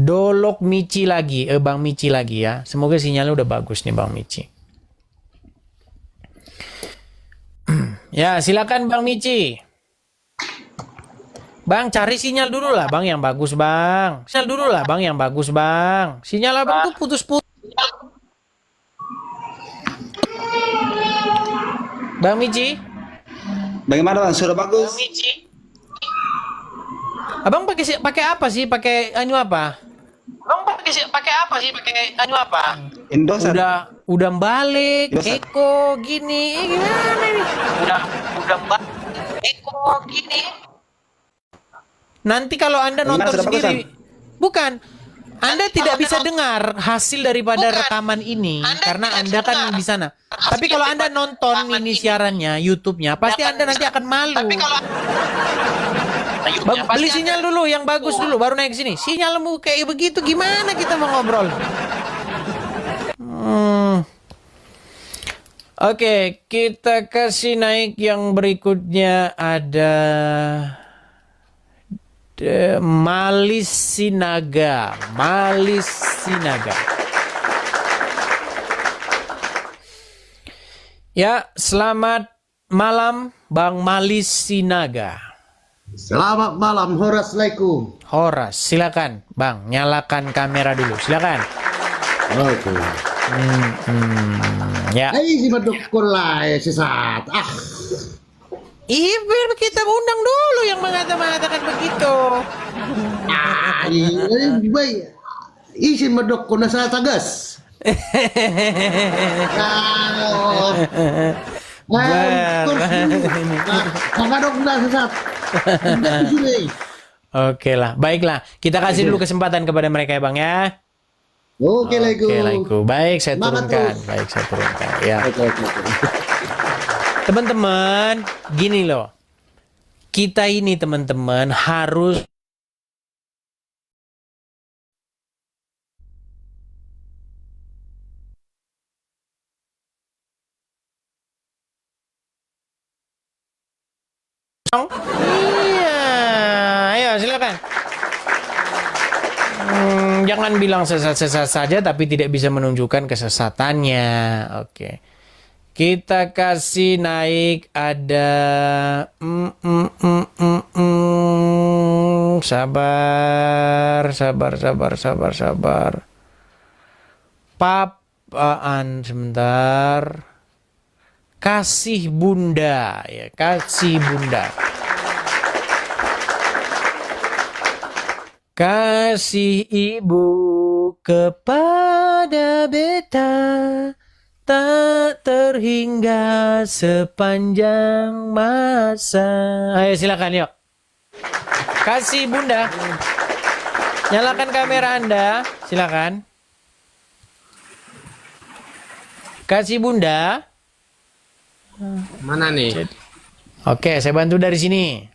Dolok Michi lagi. Bang Michi lagi ya. Semoga sinyalnya udah bagus nih Bang Michi. Ya, silakan Bang Michi. Bang, cari sinyal dulu lah, Bang, yang bagus, Bang. Sinyal dulu lah, Bang, yang bagus, Bang. Sinyal Abang tuh putus-putus. Bang Michi? Bagaimana, Bang? Sudah bagus? Bang Michi? Abang pakai apa sih? Pakai anu apa? Abang pakai apa sih? Pakai anu apa? Indosat. Udah balik, Indosat. Eko gini. Gimana nih? Udah balik, Eko gini. Nanti kalau Anda nonton sudah sendiri, bukan, Anda tidak bisa dengar hasil daripada rekaman ini karena Anda kan di sana. Tapi kalau Anda nonton ini siarannya, YouTube-nya, pasti Anda nanti akan malu. Beli sinyal dulu yang bagus dulu, baru naik ke sini. Sinyalmu kayak begitu, gimana kita mau ngobrol? Oke, kita kasih naik yang berikutnya ada Malis Sinaga. Malis Sinaga. Ya, selamat malam Bang Malis Sinaga. Selamat malam, Assalamualaikum. Horas, silakan Bang, nyalakan kamera dulu, silakan. Oke. Ya. Si madukul lah, sesat. Biar kita undang dulu yang mengatakan begitu. Baik. Isi madukul na sa tagas. Makadok na sesat. Oke lah, baiklah. Kita kasih dulu kesempatan kepada mereka ya Bang ya. Oke, Laiku. Baik, saya turunkan. Ya. Teman-teman, gini loh. Kita ini teman-teman harus Iya, ayo silakan. Jangan bilang sesat-sesat saja tapi tidak bisa menunjukkan kesesatannya. Oke. Kita kasih naik ada sabar. apaan sebentar. Kasih bunda ya, kasih bunda. Kasih ibu kepada beta tak terhingga sepanjang masa. Ayo silakan yuk. Kasih bunda. Nyalakan kamera Anda, silakan. Kasih bunda. Mana nih? Oke, saya bantu dari sini.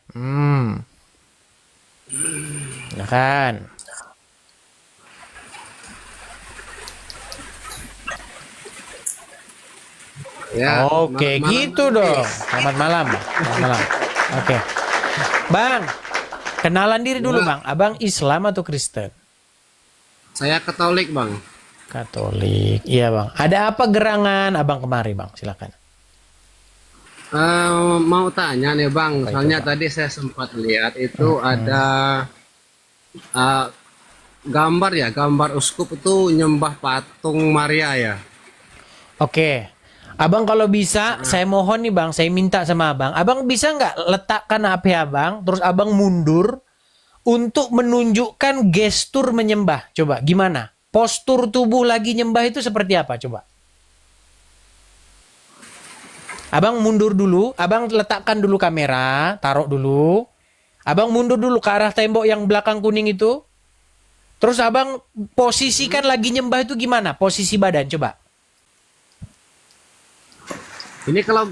Silakan. Ya, Oke, gitu dong. Selamat malam. Selamat malam. Oke. Bang, kenalan diri dulu, Bang. Abang Islam atau Kristen? Saya Katolik, Bang. Katolik. Iya, Bang. Ada apa gerangan Abang kemari, Bang? Silakan. Mau tanya nih, Bang. Soalnya tadi saya sempat lihat itu ada gambar ya, gambar uskup itu nyembah patung Maria ya. Oke. Abang kalau bisa, saya mohon nih Bang, saya minta sama Abang. Abang bisa nggak letakkan HP Abang, terus Abang mundur untuk menunjukkan gestur menyembah. Coba, gimana? Postur tubuh lagi nyembah itu seperti apa? Coba. Abang mundur dulu, Abang letakkan dulu kamera, taruh dulu. Abang mundur dulu ke arah tembok yang belakang kuning itu. Terus Abang posisikan lagi nyembah itu gimana? Posisi badan, coba. Ini kalau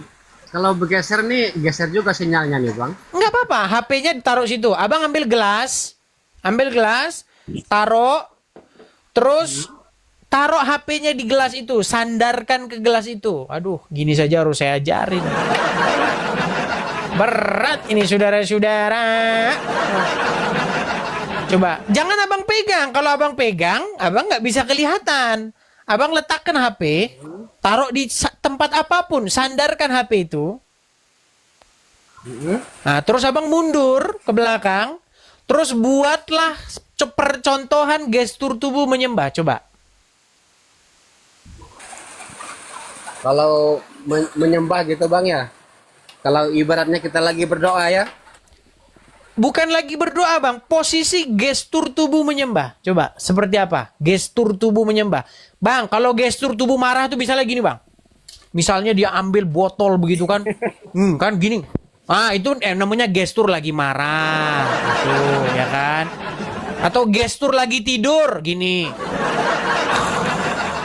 bergeser nih, geser juga sinyalnya nih, Bang. Nggak apa-apa, HP-nya ditaruh situ. Abang ambil gelas, taruh, terus taruh HP-nya di gelas itu, sandarkan ke gelas itu. Aduh, gini saja harus saya ajarin. Berat ini saudara-saudara. Coba, jangan Abang pegang. Kalau Abang pegang, Abang nggak bisa kelihatan. Abang letakkan HP, taruh di tempat apapun, sandarkan HP itu. Nah, terus Abang mundur ke belakang, terus buatlah percontohan gestur tubuh menyembah. Coba. Kalau menyembah gitu, Bang ya. Kalau ibaratnya kita lagi berdoa ya. Bukan lagi berdoa, Bang. Posisi gestur tubuh menyembah. Coba, seperti apa? Gestur tubuh menyembah. Bang, kalau gestur tubuh marah tuh bisa lagi nih, Bang. Misalnya dia ambil botol begitu kan. Kan gini. Ah, itu namanya gestur lagi marah. Gitu, ya kan? Atau gestur lagi tidur, gini.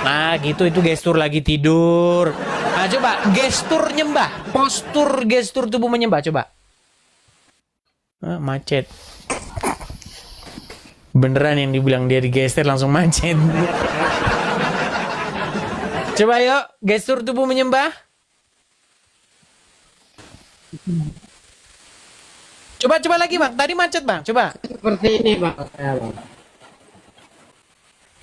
Nah, gitu, itu gestur lagi tidur. Nah, coba, gestur nyembah. Postur gestur tubuh menyembah, coba. Macet. Beneran yang dibilang dia digeser langsung macet. Coba yuk, gestur tubuh menyembah. Coba lagi Bang, tadi macet Bang, coba. Seperti ini Bang.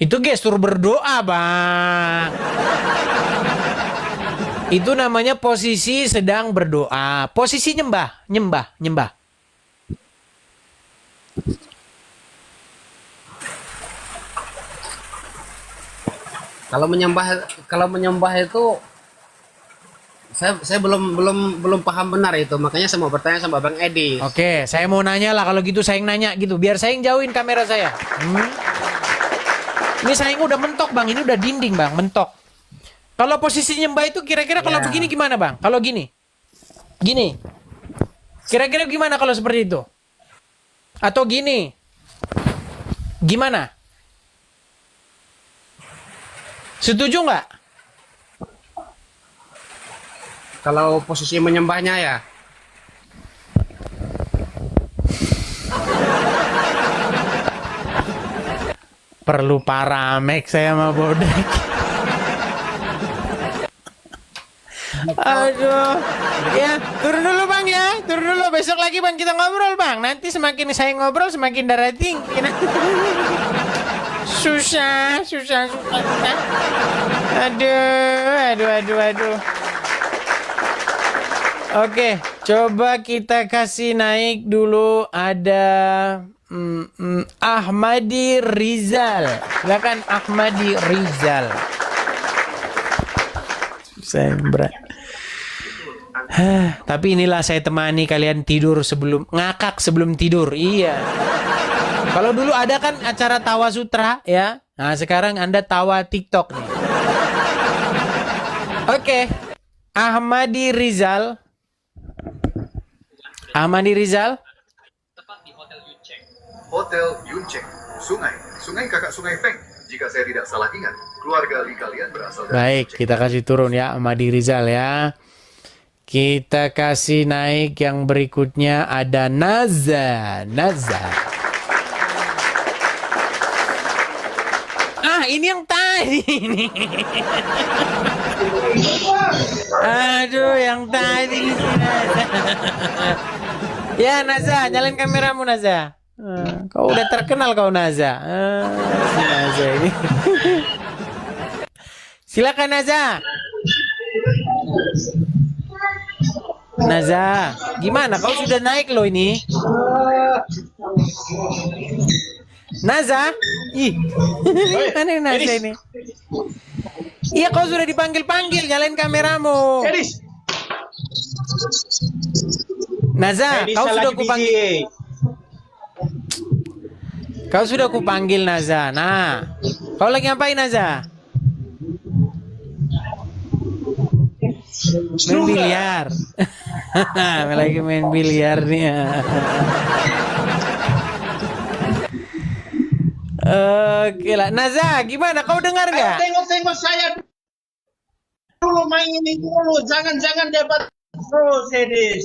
Itu gestur berdoa Bang. Itu namanya posisi sedang berdoa. Posisi nyembah. Kalau menyembah itu saya belum paham benar itu, makanya saya mau bertanya sama Bang Edi. Oke, saya mau nanya lah, kalau gitu saya yang nanya gitu, biar saya yang jauhin kamera saya. Ini saya udah mentok Bang, ini udah dinding Bang, mentok. Kalau posisi nyembah itu kira-kira kalau begini gimana Bang? Kalau gini. Kira-kira gimana kalau seperti itu? Atau gini. Gimana? Setuju nggak? Kalau posisi menyembahnya ya. Perlu paramek saya sama Bodek. Aduh. Ya, turun dulu Bang ya. Turun dulu, besok lagi Bang kita ngobrol Bang. Nanti semakin saya ngobrol semakin darah tinggi. Susah. Aduh. Oke, coba kita kasih naik dulu, ada Ahmadi Rizal. Silakan Ahmadi Rizal. Saya berat. Tapi inilah saya temani kalian tidur sebelum ngakak sebelum tidur. Iya. Kalau dulu ada kan acara tawa sutra ya. Nah, sekarang Anda tawa TikTok nih. Oke. Ahmadi Rizal. Tepat di Hotel Yunceng. Hotel Yunceng, sungai kakak sungai Feng. Jika saya tidak salah ingat, keluarga Li kalian berasal dari Baik, kita kasih turun ya Ahmadi Rizal ya. Kita kasih naik yang berikutnya ada Naza. Ini yang tadi ini. Aduh, yang tadi. Ya Naza, nyalain kameramu Naza. Kau udah terkenal kau Naza. Si Naza ini. Silakan Naza. Naza, gimana? Kau sudah naik loh ini. Naza, mana Naza ini? Iya, kau sudah dipanggil-panggil, nyalain kameramu. Naza, kau sudah kupanggil. Kau sudah kupanggil Naza. Nah, kau lagi ngapain Naza? Main biliar. Lagi main biliar nih. Oke lah, Naza, gimana? Kau dengar nggak? Tengok saya dulu main ini dulu, jangan dapat terus Edis.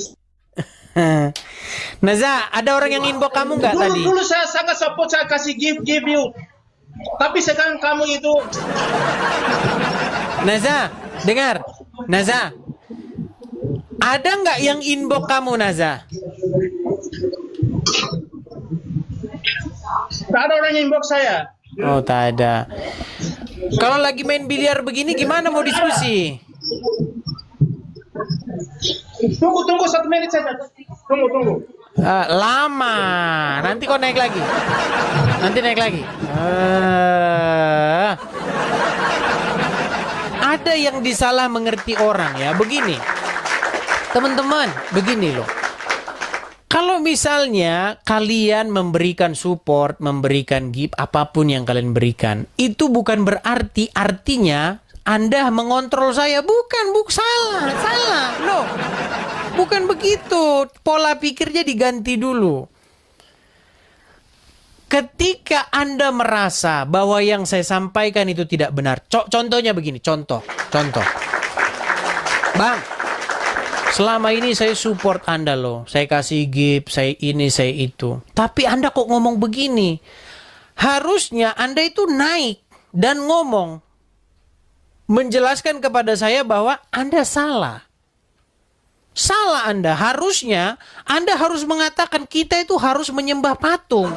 Naza, ada orang yang inbox kamu nggak tadi? Dulu saya sangat support, saya kasih give you. Tapi sekarang kamu itu. Naza, dengar. Naza, ada nggak yang inbox kamu Naza? Tak ada orang yang inbox saya. Oh, tak ada. Kalau lagi main biliar begini gimana mau diskusi? Tunggu 1 menit saja. Tunggu. Lama. Nanti kau naik lagi. Ada yang disalah mengerti orang ya. Begini. Teman-teman, begini loh. Kalau misalnya kalian memberikan support, memberikan gift, apapun yang kalian berikan, itu bukan berarti artinya Anda mengontrol saya. Bukan salah. Loh, bukan begitu. Pola pikirnya diganti dulu. Ketika Anda merasa bahwa yang saya sampaikan itu tidak benar. Contohnya begini, contoh. Bang, selama ini saya support Anda loh. Saya kasih gift, saya ini, saya itu. Tapi Anda kok ngomong begini? Harusnya Anda itu naik dan ngomong. Menjelaskan kepada saya bahwa Anda salah. Salah Anda. Harusnya Anda harus mengatakan kita itu harus menyembah patung.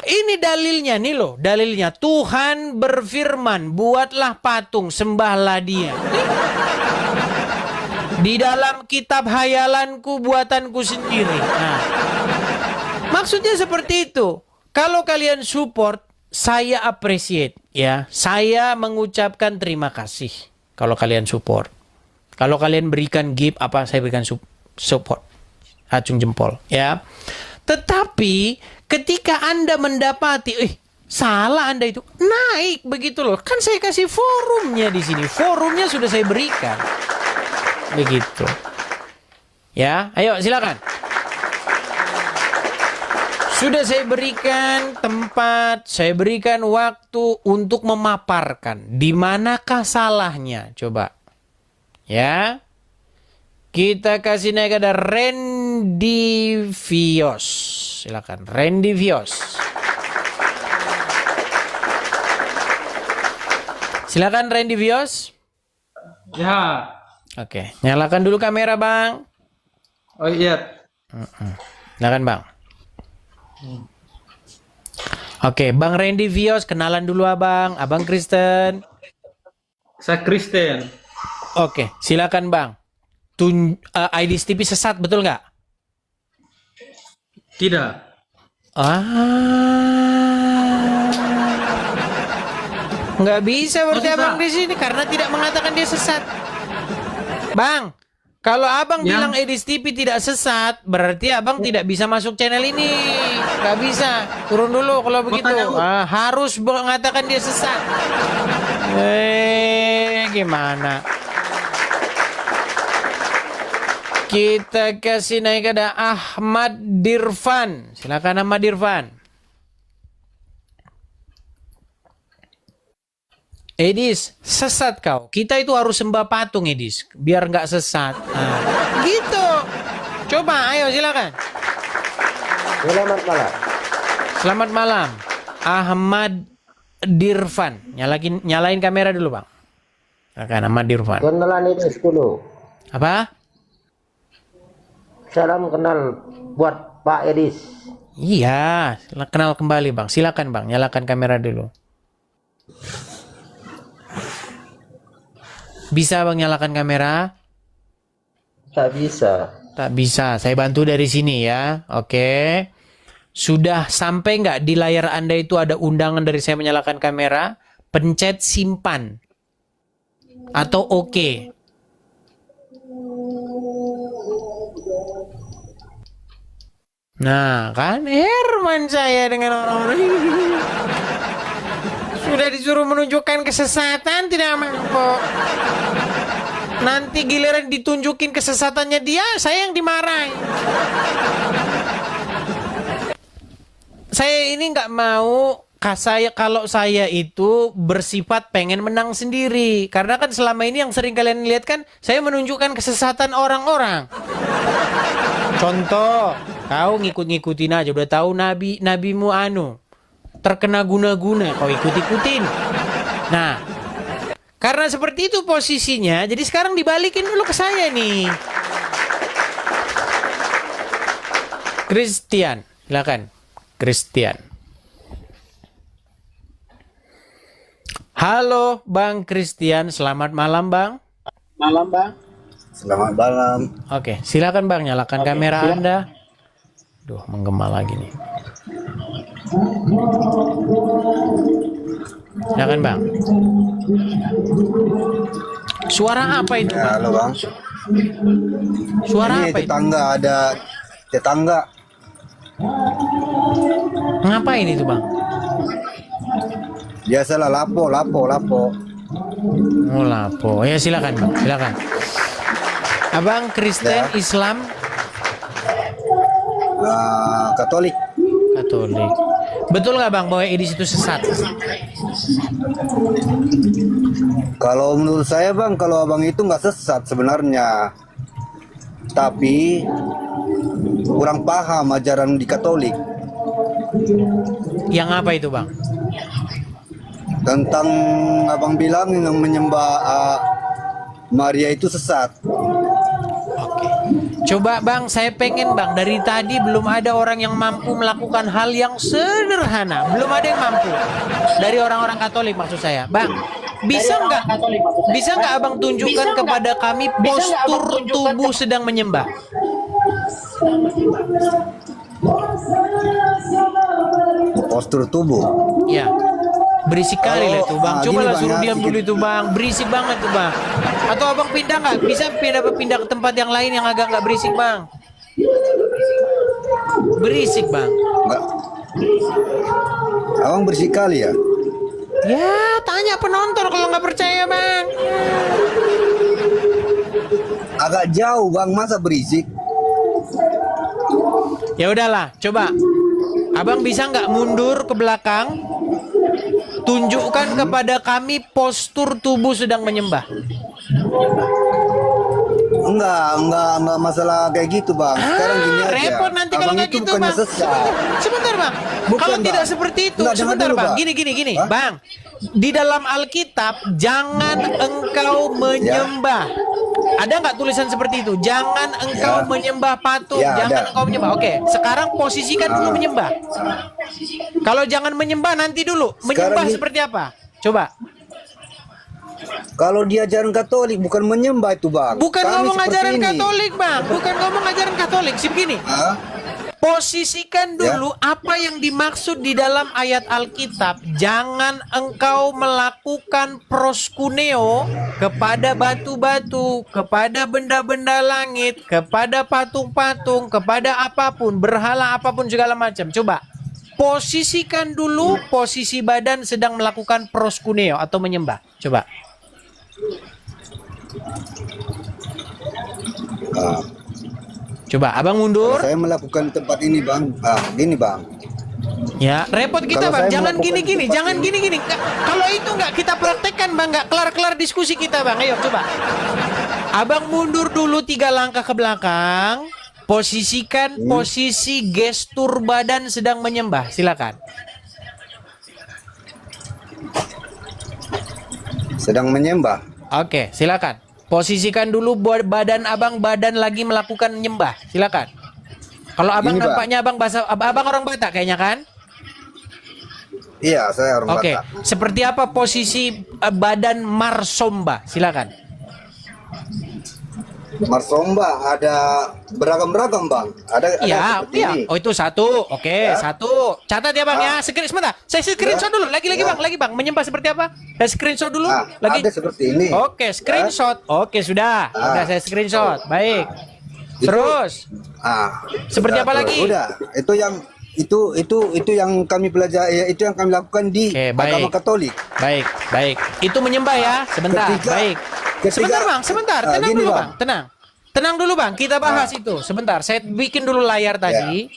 Ini dalilnya nih loh. Dalilnya Tuhan berfirman, buatlah patung, sembahlah dia. Di dalam kitab hayalanku, buatanku sendiri. Nah, maksudnya seperti itu. Kalau kalian support, saya appreciate ya. Saya mengucapkan terima kasih kalau kalian support. Kalau kalian berikan gift apa, saya berikan support. Acung jempol ya. Tetapi ketika Anda mendapati salah Anda itu naik begitu loh. Kan saya kasih forumnya di sini. Forumnya sudah saya berikan. Begitu. Ya, ayo silakan. Sudah saya berikan tempat, saya berikan waktu untuk memaparkan di manakah salahnya. Coba. Ya. Kita kasih naik ada Randy Vios. Silakan Randy Vios. Silakan Randy Vios. Ya. Oke, nyalakan dulu kamera, Bang. Oh iya. Nyalakan, Bang. Oke, Bang Randy Vios, kenalan dulu Abang. Abang Kristen. Saya Kristen. Oke, silakan Bang. ID TV sesat, betul nggak? Tidak. Nggak bisa berarti abang di sini karena tidak mengatakan dia sesat. Bang, kalau abang bilang Edis TV tidak sesat, berarti abang tidak bisa masuk channel ini. Nggak bisa. Turun dulu kalau begitu. Harus mengatakan dia sesat. Gimana? Kita kasih naik ada Ahmad Dirfan. Silakan Ahmad Dirfan. Edis, sesat kau. Kita itu harus sembah patung, Edis, biar nggak sesat. Nah, gitu. Coba, ayo silakan. Selamat malam. Selamat malam, Ahmad Dirfan. Nyalain kamera dulu, Bang. Silakan Ahmad Dirfan. Kenalan Edis dulu. Apa? Salam kenal buat Pak Edis. Iya, kenal kembali, Bang. Silakan, Bang. Nyalakan kamera dulu. Bisa Bang nyalakan kamera? Tak bisa. Tak bisa. Saya bantu dari sini ya. Oke. Sudah sampai nggak di layar Anda itu ada undangan dari saya menyalakan kamera? Pencet simpan. Atau oke. Nah kan Herman saya dengan orang-orang ini. Sudah disuruh menunjukkan kesesatan tidak mampu. Nanti giliran ditunjukin kesesatannya dia, saya yang dimarahi. Saya ini nggak mau kalau saya itu bersifat pengen menang sendiri. Karena kan selama ini yang sering kalian lihat kan saya menunjukkan kesesatan orang-orang. Contoh, kau ngikut-ngikutin aja udah tahu nabimu terkena guna-guna, kau ikut-ikutin. Nah, karena seperti itu posisinya, jadi sekarang dibalikin dulu ke saya nih. Christian, silakan. Christian. Halo Bang Christian, selamat malam Bang. Malam Bang. Selamat malam. Oke, silakan Bang, nyalakan kamera Anda. Duh, menggema lagi nih. Silakan Bang. Suara apa itu Bang? Halo Bang. Suara Ini apa itu? tetangga, ada tetangga. Ngapain itu Bang? Biasalah lapo. Oh lapo. Ya silakan Bang, silakan. Abang Kristen, Ya. Islam, Katolik. Katolik. Betul nggak Bang bahwa Edis itu sesat? Kalau menurut saya Bang, kalau abang itu nggak sesat sebenarnya, tapi kurang paham ajaran di Katolik. Yang apa itu Bang? Tentang abang bilang yang menyembah Maria itu sesat. Oke. Coba Bang, saya pengen Bang, dari tadi belum ada orang yang mampu melakukan hal yang sederhana. Belum ada yang mampu. Dari orang-orang Katolik maksud saya. Bang, bisa nggak Abang tunjukkan kepada kami postur tubuh sedang menyembah? Postur tubuh. Ya. Berisik kali lah itu Bang. Cobalah gini, suruh Bang, ya, diam dulu itu Bang. Berisik banget tuh Bang. Atau Abang pindah nggak? Bisa pindah ke tempat yang lain yang agak nggak berisik Bang. Berisik Bang. Enggak. Abang bersih kali ya? Ya, tanya penonton kalau nggak percaya Bang. Agak jauh Bang, masa berisik? Ya udahlah, coba. Abang bisa nggak mundur ke belakang? Tunjukkan kepada kami postur tubuh sedang menyembah. Enggak masalah kayak gitu Bang. Sekarang gini aja. Repot nanti kalau nggak gitu Bang. Sebentar Bang. Kalau tidak seperti itu, sebentar Bang. Gini. Bang, di dalam Alkitab jangan engkau menyembah. Ada nggak tulisan seperti itu? Jangan engkau menyembah patung. Jangan engkau menyembah. Oke, sekarang posisikan dulu menyembah. Kalau jangan menyembah nanti dulu. Menyembah seperti apa? Coba. Kalau di ajaran Katolik bukan menyembah itu Bang. Bukan Kami ngomong seperti ajaran ini. Katolik Bang. Bukan ngomong ajaran Katolik. Sip gini. Posisikan dulu apa yang dimaksud di dalam ayat Alkitab. Jangan engkau melakukan proskuneo kepada batu-batu, kepada benda-benda langit, kepada patung-patung, kepada apapun, berhala apapun segala macam. Coba posisikan dulu posisi badan sedang melakukan proskuneo atau menyembah. Coba. Coba abang mundur. Saya melakukan tempat ini bang, gini bang. Ya, repot kita Kalau bang. saya Jangan melakukan gini-gini, tempat jangan ini- gini-gini. Kalau itu nggak kita praktekkan bang, nggak kelar-kelar diskusi kita bang. Ayo coba. Abang mundur dulu 3 langkah ke belakang. Posisikan posisi gestur badan sedang menyembah. Silakan. Sedang menyembah. Oke, silakan. Posisikan dulu badan abang, badan lagi melakukan nyembah. Silakan. Kalau abang Ini, Bang. nampaknya abang orang Batak kayaknya kan? Iya, saya orang Oke. Batak. Seperti apa posisi badan marsomba? Silakan. Marsomba ada beragam-beragam bang. Ada Iya, seperti iya. ini. Oh itu satu. Oke, satu. Catat ya bang ya. Sebentar. Saya screenshot dulu. Lagi bang. Menyembah seperti apa? Saya screenshot dulu. Lagi. Ada seperti ini. Oke, screenshot. Oke, sudah. Sudah saya screenshot. Baik. Terus. Seperti Sudah, apa terus. lagi? Udah, itu yang kami pelajari, itu yang kami lakukan di agama Katolik. Baik. Itu menyembah ya. Sebentar. Baik. Sebentar bang, sebentar. Tenang gini, dulu Bang. bang. Tenang dulu bang. Kita bahas itu. Sebentar. Saya bikin dulu layar tadi.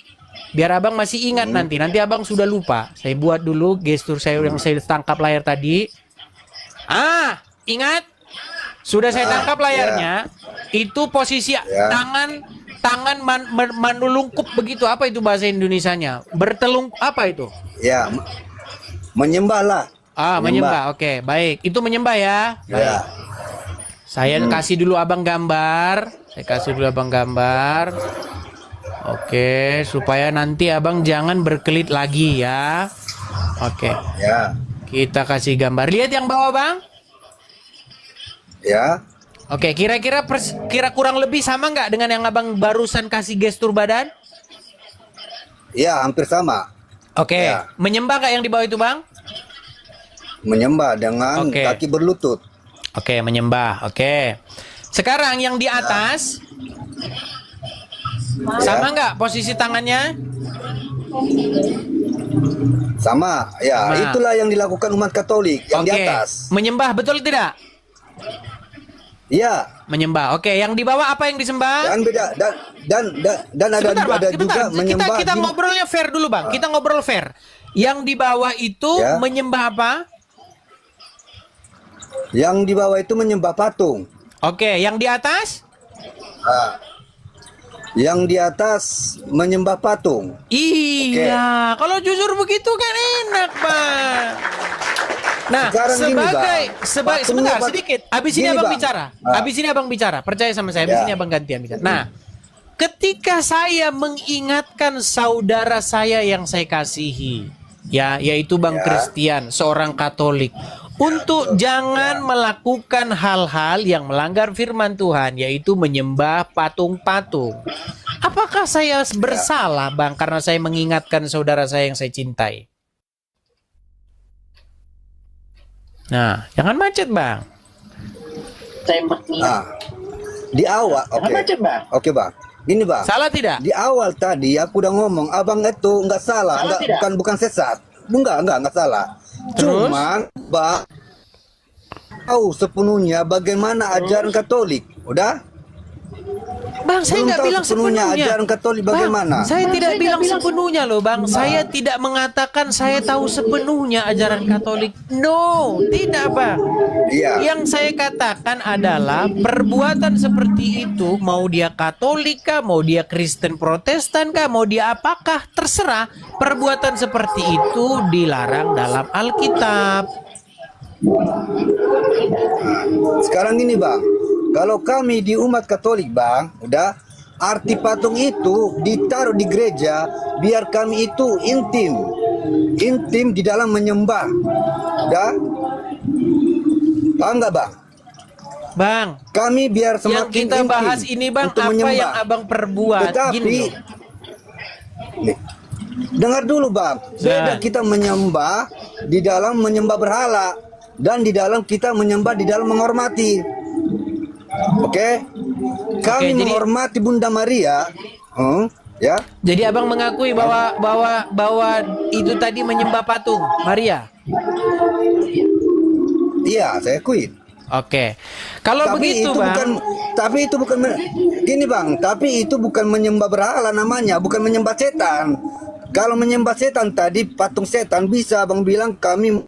Biar abang masih ingat nanti. Nanti abang sudah lupa. Saya buat dulu gestur saya yang saya tangkap layar tadi. Ingat? Sudah saya tangkap layarnya. Itu posisi tangan manulungkup begitu. Apa itu bahasa Indonesianya? Bertelung apa itu? Ya, menyembah lah. Menyembah. Oke, baik. Itu menyembah ya. Baik. Saya kasih dulu abang gambar. Oke, supaya nanti abang jangan berkelit lagi ya. Oke. Ya. Kita kasih gambar. Lihat yang bawah bang. Ya. Oke, kira kurang lebih sama nggak dengan yang abang barusan kasih gestur badan? Ya, hampir sama. Oke. Menyembah nggak yang di bawah itu bang? Menyembah dengan kaki berlutut. Oke, menyembah. Oke. Sekarang yang di atas sama nggak posisi tangannya? Sama. Ya, Sama. itulah yang dilakukan umat Katolik yang di atas. Menyembah betul tidak? Iya. Menyembah. Oke, yang di bawah apa yang disembah? Dan beda dan ada juga menyembah. Kita ngobrolnya fair dulu, Bang. Kita ngobrol fair. Yang di bawah itu menyembah apa? Yang di bawah itu menyembah patung. Oke, yang di atas? Yang di atas menyembah patung. Iya, kalau jujur begitu kan enak, Bang. Nah, sebentar sedikit. Habis ini abang bicara. Habis ini abang bicara. Percaya sama saya. Habis ini abang gantian bicara. Nah, ketika saya mengingatkan saudara saya yang saya kasihi, yaitu Bang Christian, seorang Katolik, untuk jangan melakukan hal-hal yang melanggar firman Tuhan, yaitu menyembah patung-patung. Apakah saya bersalah, Bang, karena saya mengingatkan saudara saya yang saya cintai? Nah, jangan macet, Bang. Di awal, oke, Bang. Gini, Bang. Salah tidak? Di awal tadi aku udah ngomong, abang itu nggak salah, bukan sesat. Enggak salah. Cuman, Bang, tahu sepenuhnya bagaimana ajaran Katolik. Udah? Bang, saya nggak bilang sepenuhnya. Ajaran Katolik bagaimana? Bang, saya tidak bilang sepenuhnya loh, Bang. Saya tidak mengatakan saya tahu sepenuhnya ajaran Katolik. No, tidak, Bang. Yang saya katakan adalah perbuatan seperti itu, mau dia Katolik kah, mau dia Kristen Protestan kah, mau dia apakah, terserah. Perbuatan seperti itu dilarang dalam Alkitab. Sekarang gini, Bang. Kalau kami di umat Katolik, Bang, udah arti patung itu ditaruh di gereja biar kami itu intim di dalam menyembah. Udah? Paham nggak, Bang? Bang, kami biar semakin yang kita bahas ini, Bang, apa menyembah. yang abang perbuat? Tetapi, gini Nih, dengar dulu bang. Beda kita menyembah di dalam menyembah berhala dan di dalam kita menyembah di dalam menghormati. Oke? Kami jadi- menghormati Bunda Maria. Ya. Jadi abang mengakui bahwa itu tadi menyembah patung Maria. Iya, saya akui. Oke. Kalau begitu, Bang. Tapi itu bukan gini bang. Tapi itu bukan menyembah berhala namanya, bukan menyembah setan. Kalau menyembah setan tadi patung setan bisa bang bilang kami.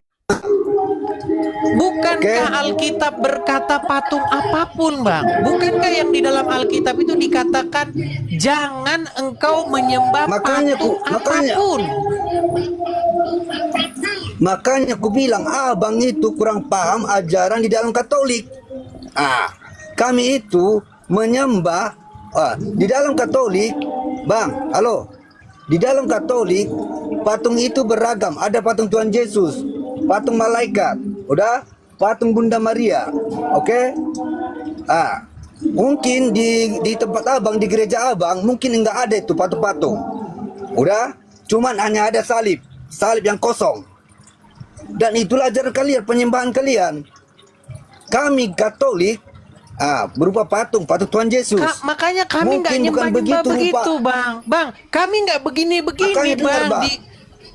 Bukankah Alkitab berkata patung apapun, Bang? Bukankah yang di dalam Alkitab itu dikatakan jangan engkau menyembah patung apapun? Makanya aku bilang abang itu kurang paham ajaran di dalam Katolik. Kami itu menyembah di dalam Katolik, bang. Halo, di dalam Katolik patung itu beragam. Ada patung Tuhan Yesus, patung malaikat, udah, patung Bunda Maria, oke? Mungkin di tempat abang, di gereja abang, mungkin enggak ada itu patung-patung, udah. Cuman hanya ada salib yang kosong. Dan itulah ajaran kalian, penyembahan kalian. Kami Katolik berupa patung Tuhan Yesus. Makanya kami nggak nyembah-nyembah begitu, Bang. Bang, kami nggak begini-begini, Bang.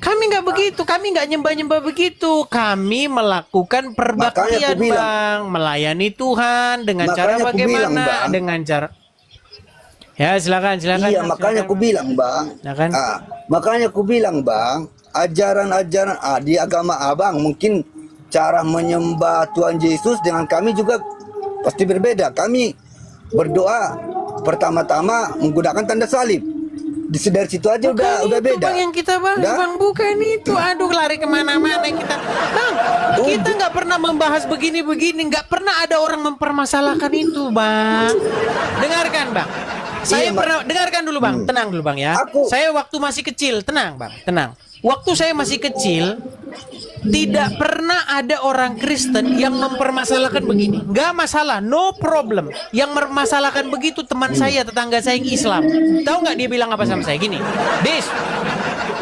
Kami nggak begitu, kami nggak nyembah-nyembah begitu. Kami melakukan perbaktian, Bang, melayani Tuhan dengan cara bagaimana? Dengan cara. Ya, silakan. Iya, makanya aku bilang, Bang. Makanya aku bilang, Bang, ajaran-ajaran di agama abang mungkin cara menyembah Tuhan Yesus dengan kami juga pasti berbeda. Kami berdoa pertama-tama menggunakan tanda salib. Dari situ aja udah beda. Bang, yang kita bahas, Bang, bukan itu. Aduh, lari kemana-mana kita. Bang, kita nggak pernah membahas begini-begini. Nggak pernah ada orang mempermasalahkan itu, Bang. Dengarkan, Bang. Saya pernah, dengarkan dulu, Bang. Tenang dulu, Bang, ya. Saya waktu masih kecil, tenang, Bang, tenang. Waktu saya masih kecil, tidak pernah ada orang Kristen yang mempermasalahkan begini. Nggak masalah, no problem. Yang mempermasalahkan begitu teman saya, tetangga saya yang Islam. Tahu nggak dia bilang apa sama saya? Gini, Dis,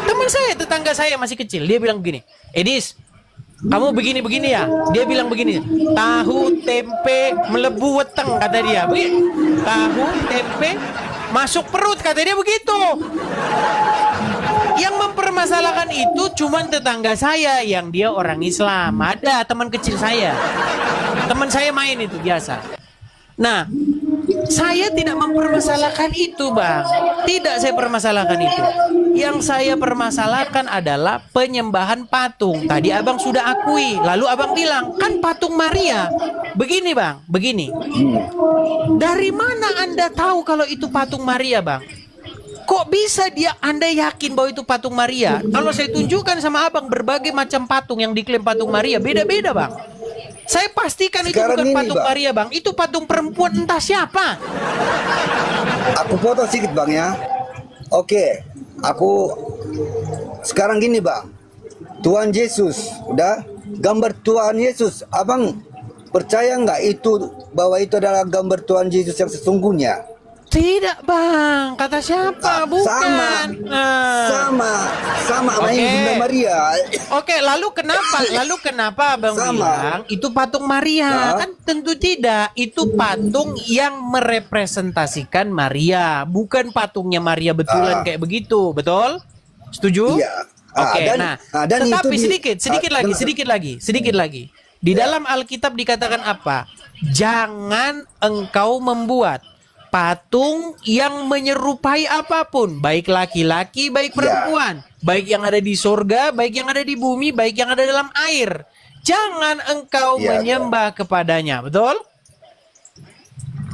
teman saya, tetangga saya masih kecil, dia bilang begini, Dis, kamu begini-begini ya? Dia bilang begini, tahu tempe melebu weteng, kata dia. Begini, tahu tempe masuk perut, kata dia begitu. Yang mempermasalahkan itu cuman tetangga saya yang dia orang Islam. Ada teman kecil saya. Teman saya main itu biasa. Nah, saya tidak mempermasalahkan itu, Bang. Tidak saya permasalahkan itu. Yang saya permasalahkan adalah penyembahan patung. Tadi Abang sudah akui. Lalu Abang bilang, kan patung Maria. Begini, Bang, begini. Dari mana Anda tahu kalau itu patung Maria, Bang? Kok bisa Anda yakin bahwa itu patung Maria? Kalau saya tunjukkan sama Abang berbagai macam patung yang diklaim patung Maria, beda-beda, Bang. Saya pastikan sekarang itu bukan patung Bang. Maria, Bang. Itu patung perempuan entah siapa. Aku potong sedikit, Bang, ya. Oke, aku sekarang gini, Bang. Tuhan Yesus, udah, gambar Tuhan Yesus. Abang percaya nggak itu bahwa itu adalah gambar Tuhan Yesus yang sesungguhnya? Tidak, Bang. Kata siapa? Bukan. Sama Bunda Maria. Oke, lalu kenapa Abang bilang itu patung Maria? Kan tentu tidak. Itu patung yang merepresentasikan Maria, bukan patungnya Maria betulan kayak begitu. Betul? Setuju? Iya. Oke, dan tetapi sedikit lagi. Di dalam Alkitab dikatakan apa? Jangan engkau membuat patung yang menyerupai apapun, baik laki-laki, baik perempuan, baik yang ada di sorga, baik yang ada di bumi, baik yang ada dalam air. Jangan engkau menyembah kepadanya, betul?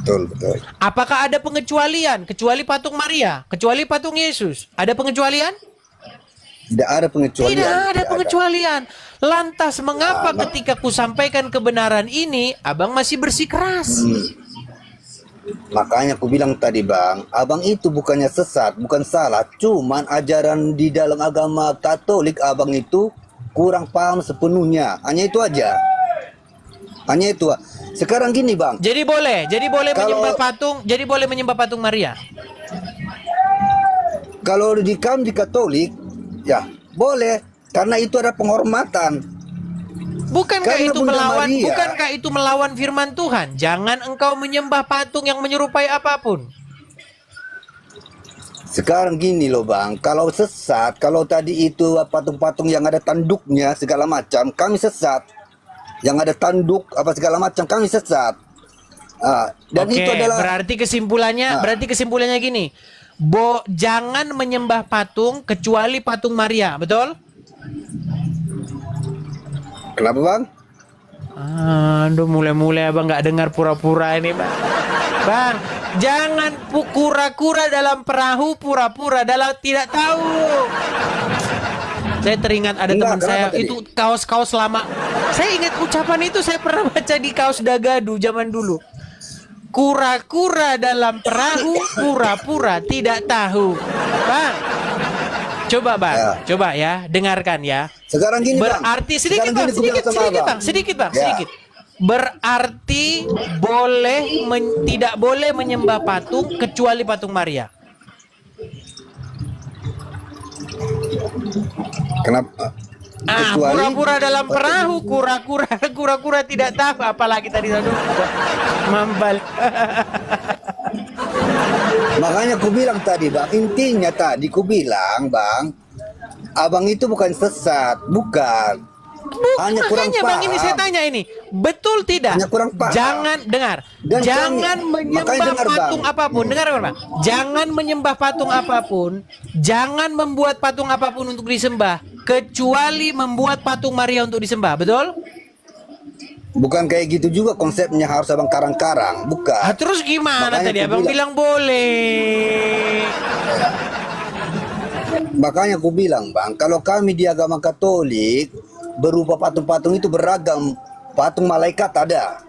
Betul. Apakah ada pengecualian kecuali patung Maria, kecuali patung Yesus? Ada pengecualian? Tidak ada pengecualian. Tidak ada pengecualian. Lantas mengapa ketika ku sampaikan kebenaran ini, Abang masih bersikeras? Makanya aku bilang tadi, Bang, Abang itu bukannya sesat, bukan salah, cuman ajaran di dalam agama Katolik Abang itu kurang paham sepenuhnya. Hanya itu aja. Hanya itu. Sekarang gini, Bang. Jadi boleh menyembah patung, Maria. kalau di kami di Katolik, ya boleh, karena itu ada penghormatan. Bukankah Karena itu Bunda melawan? Maria- Bukankah itu melawan firman Tuhan? Jangan engkau menyembah patung yang menyerupai apapun. Sekarang gini loh Bang, kalau sesat, kalau tadi itu patung-patung yang ada tanduknya segala macam, kami sesat. Yang ada tanduk apa segala macam, kami sesat. Dan Oke, itu adalah berarti kesimpulannya gini. Jangan menyembah patung kecuali patung Maria, betul? Kenapa Bang? Aduh, mulai-mulai abang nggak dengar pura-pura ini, Bang. Bang, jangan kura-kura dalam perahu, pura-pura dalam tidak tahu. Saya teringat ada teman saya tadi? itu kaos-kaos lama. Saya ingat ucapan itu, saya pernah baca di kaos Dagadu zaman dulu. Kura-kura dalam perahu, pura-pura tidak tahu. Bang, coba Bang, coba ya, dengarkan ya. Sekarang gini Bang. Berarti sedikit Sekarang Bang, gini aku bilang sama Abang. sedikit Bang, Ya. sedikit. Berarti tidak boleh menyembah patung kecuali patung Maria. Kenapa? Pura-pura dalam perahu, kura-kura tidak tahu, apalagi tadi mambal. Makanya aku bilang tadi Bang, intinya tadi aku bilang Bang, Abang itu bukan sesat, bukan. Hanya kurang Makanya Bang, ini saya tanya ini, betul tidak? Hanya kurang paham. Jangan dengar. Dan Jangan makanya menyembah dengar, patung Bang. apapun. Dengar Bang. Jangan menyembah patung apapun. Jangan membuat patung apapun untuk disembah kecuali membuat patung Maria untuk disembah. Betul? Bukan kayak gitu juga konsepnya, harus Abang karang-karang, bukan. Terus gimana Makanya tadi aku Abang bilang boleh? Makanya aku bilang Bang, kalau kami di agama Katolik berupa patung-patung itu beragam. Patung malaikat ada,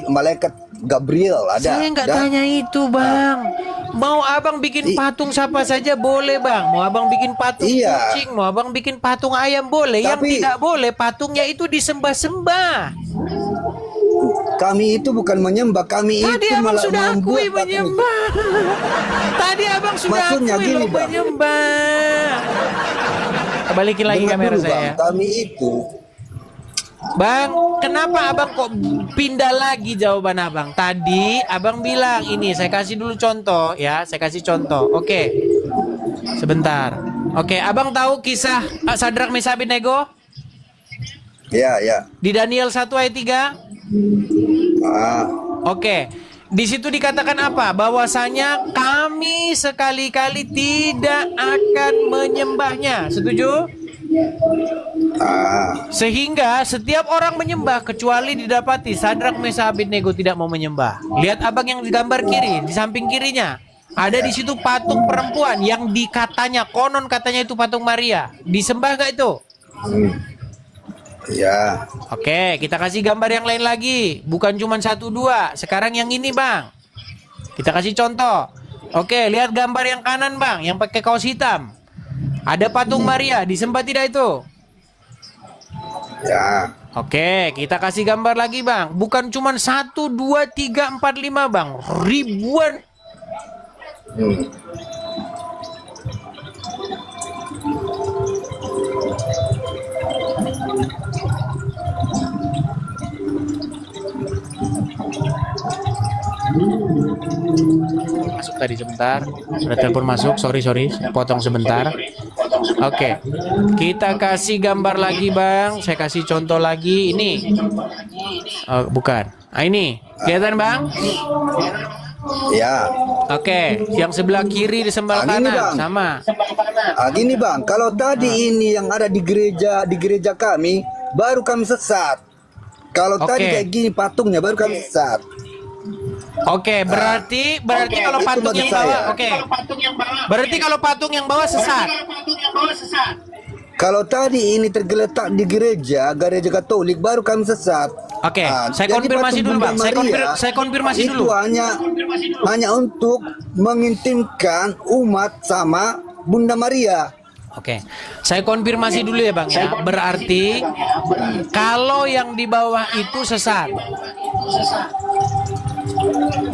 malaikat Gabriel ada. Saya nggak tanya itu Bang. Mau abang bikin patung siapa saja boleh Bang. Mau abang bikin patung kucing, mau abang bikin patung ayam boleh. Yang tidak boleh patungnya itu disembah-sembah. Kami itu bukan menyembah, kami Tadi itu abang sudah akui membuat patung itu. menyembah. Tadi abang sudah Maksudnya akui gini, lo Bang. menyembah. Balikin lagi Dengar kamera dulu, saya. Bang, kami itu Bang, kenapa abang kok pindah lagi jawaban abang? Tadi abang bilang ini, saya kasih dulu contoh ya, saya kasih contoh. Oke, sebentar. Oke, abang tahu kisah Sadrak Mesah Abednego? Ya, ya. Di Daniel 1 ayat 3? Oke, di situ dikatakan apa? Bahwasanya kami sekali-kali tidak akan menyembahnya. Setuju? Sehingga setiap orang menyembah kecuali didapati Sadrak Mesah Abednego tidak mau menyembah. Lihat abang yang di gambar kiri, di samping kirinya ada di situ patung perempuan yang konon katanya itu patung Maria. Disembah gak itu? Ya. Oke, kita kasih gambar yang lain lagi. Bukan cuma 1, 2. Sekarang yang ini Bang, kita kasih contoh. Oke, lihat gambar yang kanan Bang, yang pakai kaos hitam. Ada patung Maria, disembah tidak itu? Ya. Oke, kita kasih gambar lagi Bang. Bukan cuma 1, 2, 3, 4, 5 Bang. Ribuan. Masuk tadi sebentar. Sudah telepon masuk. Sorry. Potong sebentar. Oke. Kita kasih gambar lagi Bang. Saya kasih contoh lagi. Ini. Oh, bukan. Ini. Kelihatan Bang? Ya. Oke. Yang sebelah kiri di sebelah Gini, kanan. Bang. Sama. Gini Bang, kalau tadi ini yang ada di gereja kami, baru kami sesat. Kalau tadi kayak gini patungnya, baru kami sesat. Oke, berarti kalau itu patung maksud yang bawah, saya. oke. Berarti kalau patung yang bawah sesat. Kalau tadi ini tergeletak di gereja Katolik, baru kami sesat. Oke, saya jadi konfirmasi patung dulu Bang. Bunda Maria Saya konfirmasi itu dulu. hanya untuk mengintimkan umat sama Bunda Maria. Oke, saya konfirmasi dulu ya Bang ya. Berarti kalau yang di bawah itu sesat.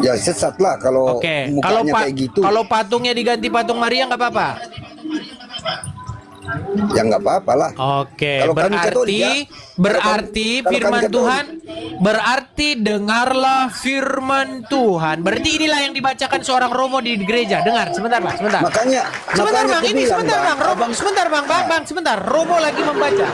Ya sesat lah kalau Oke, mukanya kayak gitu. kalau patungnya diganti patung Maria nggak apa-apa. Ya nggak apa-apa lah. Oke, Kalau kami Katolik, ya. berarti Kalau kami firman Katolik. Tuhan, berarti dengarlah firman Tuhan. Berarti inilah yang dibacakan seorang Romo di gereja. Dengar, sebentar Bang, sebentar. Sebentar Bang, ini sebentar Bang, Romo, sebentar Bang, sebentar. Romo lagi membaca.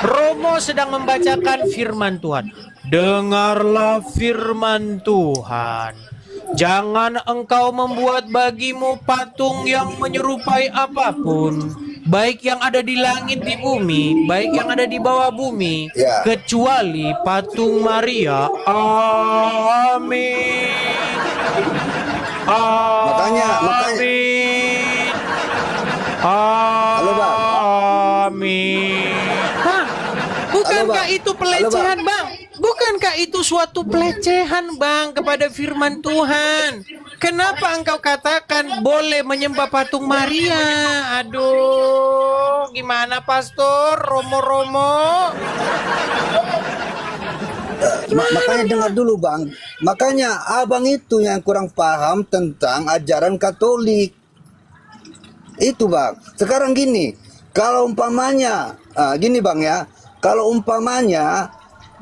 Romo sedang membacakan firman Tuhan. Dengarlah firman Tuhan. Jangan engkau membuat bagimu patung yang menyerupai apapun, baik yang ada di langit di bumi, baik yang ada di bawah bumi, kecuali patung Maria. Amin. Makanya. Amin. Halo Bang. Amin. Bang, bukankah itu pelecehan Bang? Bukankah itu suatu pelecehan Bang kepada firman Tuhan? Kenapa engkau katakan boleh menyembah patung Maria? Aduh, gimana Pastor? Romo-romo? Makanya dengar dulu Bang. Makanya abang itu yang kurang paham tentang ajaran Katolik. Itu Bang. Sekarang gini, kalau umpamanya, gini Bang ya, kalau umpamanya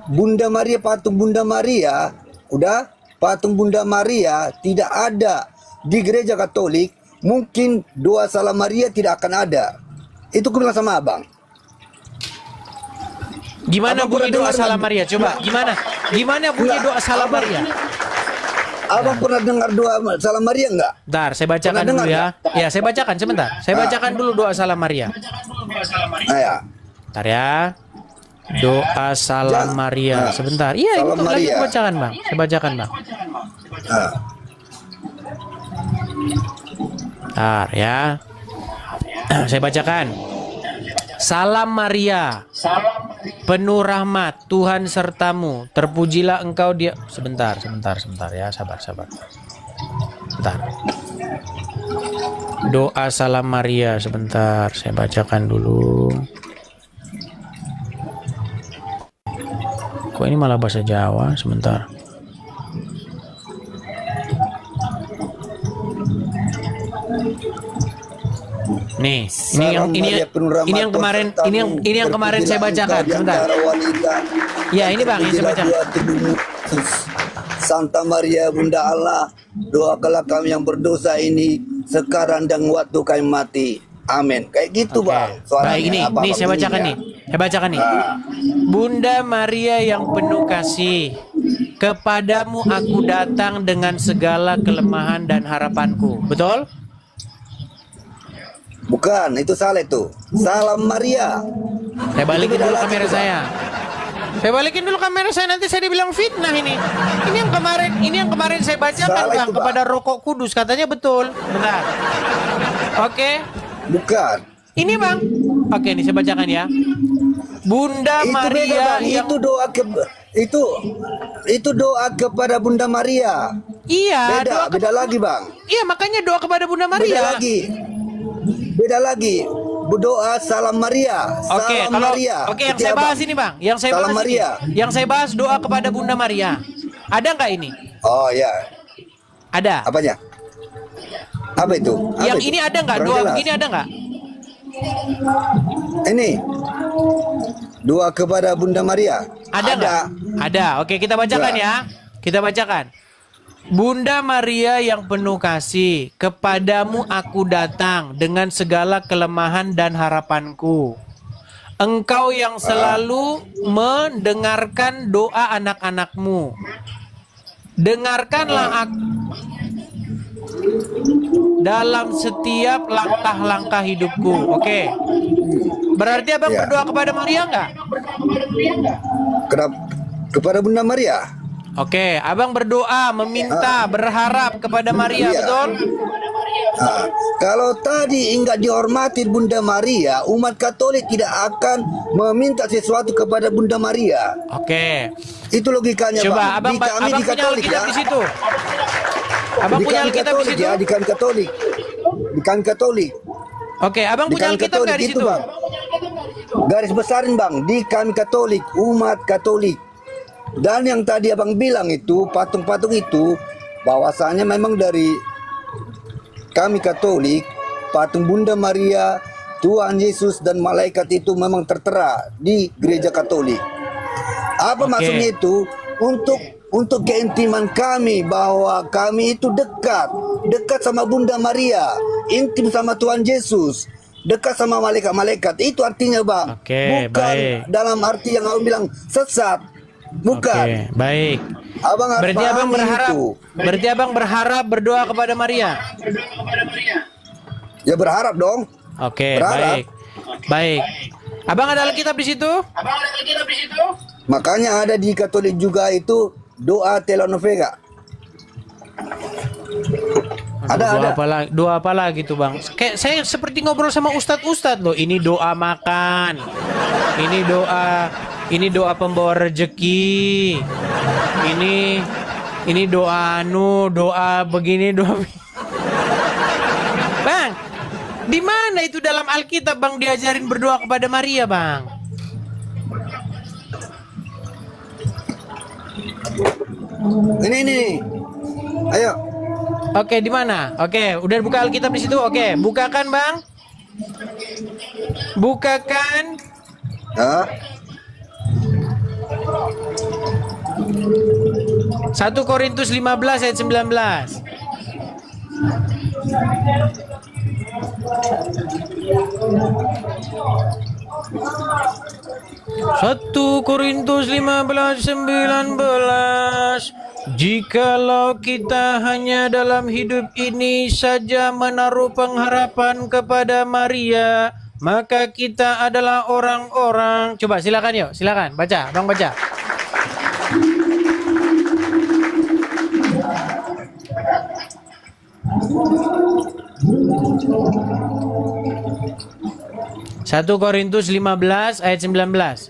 Bunda Maria, patung Bunda Maria, udah patung Bunda Maria tidak ada di gereja Katolik, mungkin doa Salam Maria tidak akan ada. Itu aku bilang sama abang. Gimana bunyi doa Salam Maria? Coba, gimana? Gimana bunyi doa Salam Maria? Abang pernah dengar doa Salam Maria enggak? Bentar, saya bacakan dulu ya. Ya, saya bacakan sebentar. Saya bacakan dulu doa Salam Maria. Ya. Bentar ya. Doa Salam Maria. Sebentar. Iya, itu lagi saya bacakan Bang. Saya bacakan Bang. Bentar ya. Saya bacakan. Salam Maria, penuh rahmat, Tuhan sertamu, terpujilah engkau dia. Sebentar ya, sabar. Bentar. Doa Salam Maria, sebentar, saya bacakan dulu. Kok ini malah bahasa Jawa? Sebentar. Nih, ini yang kemarin saya bacakan. Sebentar. Ya, ini Bang, yang saya bacakan. Santa Maria Bunda Allah, doakanlah kami yang berdosa ini sekarang dan waktu kami mati. Amin. Kayak gitu Bang. Baik, ini saya bacakan nih. Saya bacakan nih. Bunda Maria yang penuh kasih, kepadamu aku datang dengan segala kelemahan dan harapanku. Betul? Bukan, itu salah itu. Salam Maria. Saya balikin dulu kamera saya. Saya balikin dulu kamera saya, nanti saya dibilang fitnah ini. Ini yang kemarin saya bacakan Bang kepada Rokok Kudus, katanya betul. Benar. Oke. Bukan. Ini Bang. Oke, ini saya bacakan ya. Bunda itu Maria beda, Bang. yang itu doa kepada Bunda Maria. Iya, beda lagi Bang. Iya, makanya doa kepada Bunda Maria. Beda lagi. Berdoa Salam Maria. Oke, Salam Maria. Oke, yang saya bahas ini Bang. Yang saya Salam bahas Maria. Ini. Yang saya bahas doa kepada Bunda Maria. Ada nggak ini? Oh ya. Ada. Apanya? Apa itu? Yang ini ada nggak? Doa begini ada nggak? Ini doa kepada Bunda Maria. Ada nggak? Ada. Oke, kita bacakan ya. Kita bacakan. Bunda Maria yang penuh kasih, kepadamu aku datang dengan segala kelemahan dan harapanku. Engkau yang selalu mendengarkan doa anak-anakmu. Dengarkanlah aku dalam setiap langkah-langkah hidupku. Oke. Berarti Abang berdoa kepada Maria nggak? Kepada Bunda Maria. Oke, Abang berdoa, meminta, berharap kepada Maria, betul? Kalau tadi enggak dihormati Bunda Maria, umat Katolik tidak akan meminta sesuatu kepada Bunda Maria. Oke. Itu logikanya, coba, Bang. Abang di punya Katolik Alkitab ya. di situ. Abang punya Alkitab di situ? Ya, di kami Katolik. Di kami Katolik. Oke, Abang punya Alkitab nggak di situ? Bang. Garis besarin Bang, di kami Katolik, umat Katolik. Dan yang tadi abang bilang itu, patung-patung itu, bahwasanya memang dari kami Katolik, patung Bunda Maria, Tuhan Yesus dan malaikat itu memang tertera di gereja Katolik. Apa maksudnya itu? Untuk keintiman kami bahwa kami itu dekat sama Bunda Maria, intim sama Tuhan Yesus, dekat sama malaikat-malaikat. Itu artinya bang. Bukan baik. dalam arti yang abang bilang sesat. Bukan. Baik. Abang harus Berarti abang pahami berharap, itu. berarti abang berharap berdoa kepada Maria. Ya berharap dong. Baik. Baik. Abang ada Alkitab di situ? Makanya ada di Katolik juga itu doa telenovela. Ada. Doa apa lagi tuh bang? Kayak saya seperti ngobrol sama ustadz loh. Ini doa makan. Ini doa pembawa rezeki. Ini doa doa begini, doa. Bang, di mana itu dalam Alkitab bang diajarin berdoa kepada Maria bang? Ini. Ayo. Oke, di mana? Oke, udah buka Alkitab di situ. Oke, bukakan bang. Bukakan. 1 Korintus 15 ayat 19. 1 Korintus 15:19. Jikalau kita hanya dalam hidup ini saja menaruh pengharapan kepada Maria, maka kita adalah orang-orang. Coba silakan yuk, silakan baca, bang baca. Satu Korintus 15 ayat 19.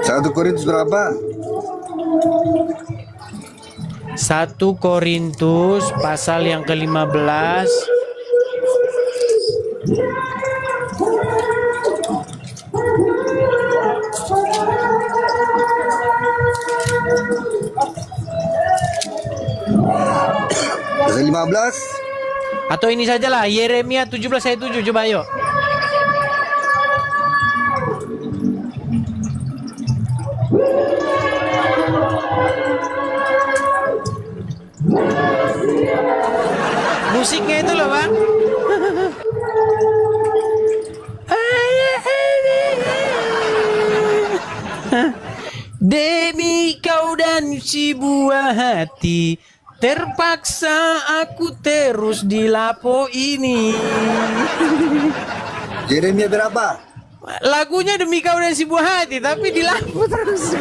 Satu Korintus berapa? 1 Korintus pasal yang ke-15 Pasal 15 atau ini sajalah Yeremia 17 ayat 7. Coba yuk. Musiknya itu loh bang. Demi kau dan si buah hati, terpaksa aku terus di lapo ini. Yeremia berapa? Lagunya demi kau dan si buah hati, tapi di lapo terus.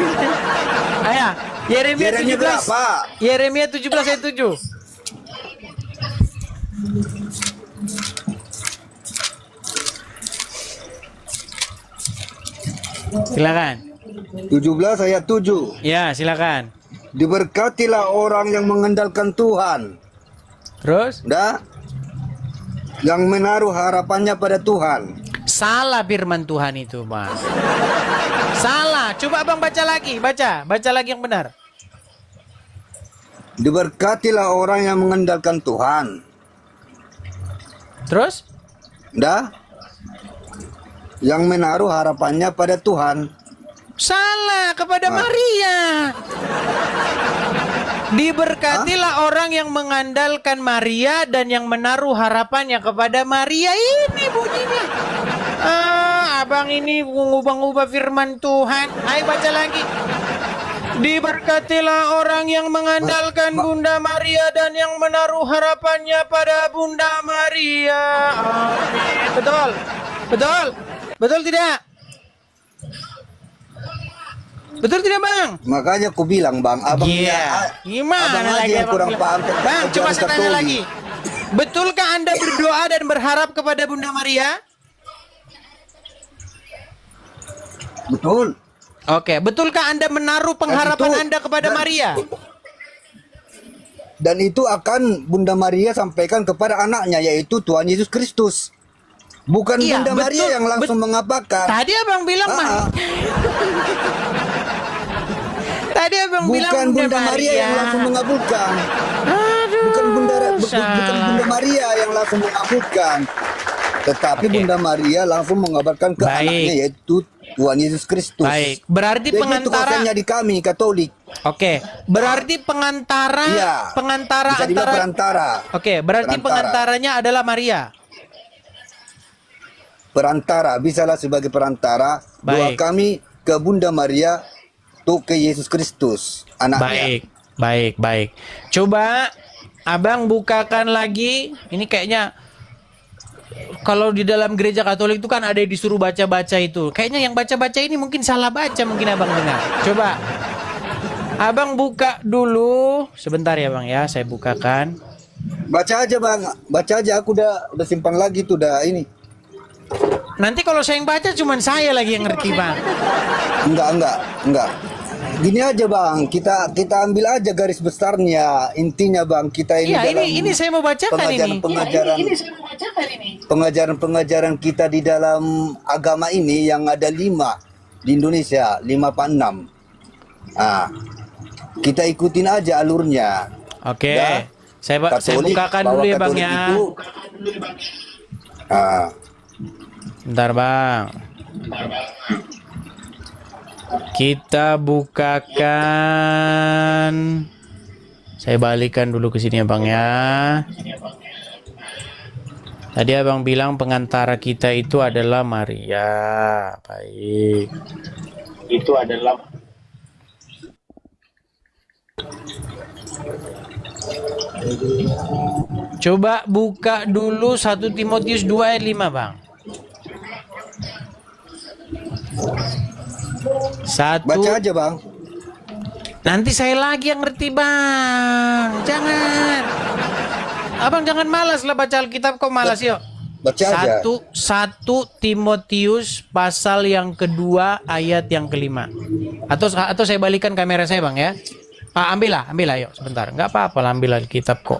Ayah, Yeremia 17. Berapa? Yeremia 17 ayat 7. Silakan. 17 ayat 7. Ya, silakan. Diberkatilah orang yang mengandalkan Tuhan. Terus? Yang menaruh harapannya pada Tuhan. Salah firman Tuhan itu, Mas. Salah. Coba Abang baca lagi, baca lagi yang benar. Diberkatilah orang yang mengandalkan Tuhan. Terus? Yang menaruh harapannya pada Tuhan. Salah, kepada Maria. Diberkatilah orang yang mengandalkan Maria dan yang menaruh harapannya kepada Maria. Ini bunyinya. Abang ini ngubah-ngubah firman Tuhan. Ayo baca lagi. Diberkatilah orang yang mengandalkan Bunda Maria dan yang menaruh harapannya pada Bunda Maria. Amin. Betul. Betul. Betul tidak? Betul tidak bang? Makanya aku bilang bang, abang gimana abang lagi yang kurang paham tentang bang? Coba saya tanya Katolik. lagi. Betulkah Anda berdoa dan berharap kepada Bunda Maria? Betul. Oke, betulkah Anda menaruh pengharapan Anda kepada Maria? Dan itu akan Bunda Maria sampaikan kepada anaknya, yaitu Tuhan Yesus Kristus. Bukan Iya, Bunda Maria betul. yang langsung mengabarkan. Tadi abang bilang Tadi abang bilang Bukan Bunda Maria yang langsung mengabulkan. Bukan Bunda Maria yang langsung mengabulkan. Tetapi Bunda Maria langsung mengabarkan ke anaknya, yaitu Tuhan Yesus Kristus. Baik, berarti Jadi pengantara. itu konsennya di kami Katolik. Oke, berarti pengantara, Iya, pengantara bisa dibilang antara. perantara. Oke, berarti pengantaranya adalah Maria. Perantara, bisalah sebagai perantara doa Baik. kami ke Bunda Maria tuh ke Yesus Kristus anaknya. Baik. Coba abang bukakan lagi. Ini kayaknya kalau di dalam gereja Katolik itu kan ada yang disuruh baca-baca itu. Kayaknya yang baca-baca ini mungkin salah baca, mungkin abang dengar. Coba abang buka dulu. Sebentar ya bang ya, saya bukakan. Baca aja bang, baca aja. Aku udah simpan lagi tuh, udah ini. Nanti kalau saya yang baca cuman saya lagi yang ngerti bang. Enggak. Gini aja bang, kita ambil aja garis besarnya, intinya bang, kita ini Iya, dalam ini saya mau bacakan ini. Pengajaran kita di dalam agama ini yang ada 5 di Indonesia, 5 apa 6. Nah, kita ikutin aja alurnya. Oke. Ya. Saya Katolik, bukakan bahwa dulu ya bang Katolik ya. itu, Bentar bang. Kita bukakan. Saya balikan dulu ke sini ya bang ya. Tadi abang bilang pengantara kita itu adalah Maria. Baik. Itu adalah Coba buka dulu 1 Timotius 2 ayat 5 bang. baca aja bang. Nanti saya lagi yang ngerti bang. Jangan. Abang jangan malas lah baca Alkitab, kok malas yuk. Baca aja. 1 Timotius pasal yang kedua ayat yang kelima. Atau saya balikan kamera saya bang ya. Ambil lah yuk sebentar. Nggak apa-apa lah, ambil Alkitab kok.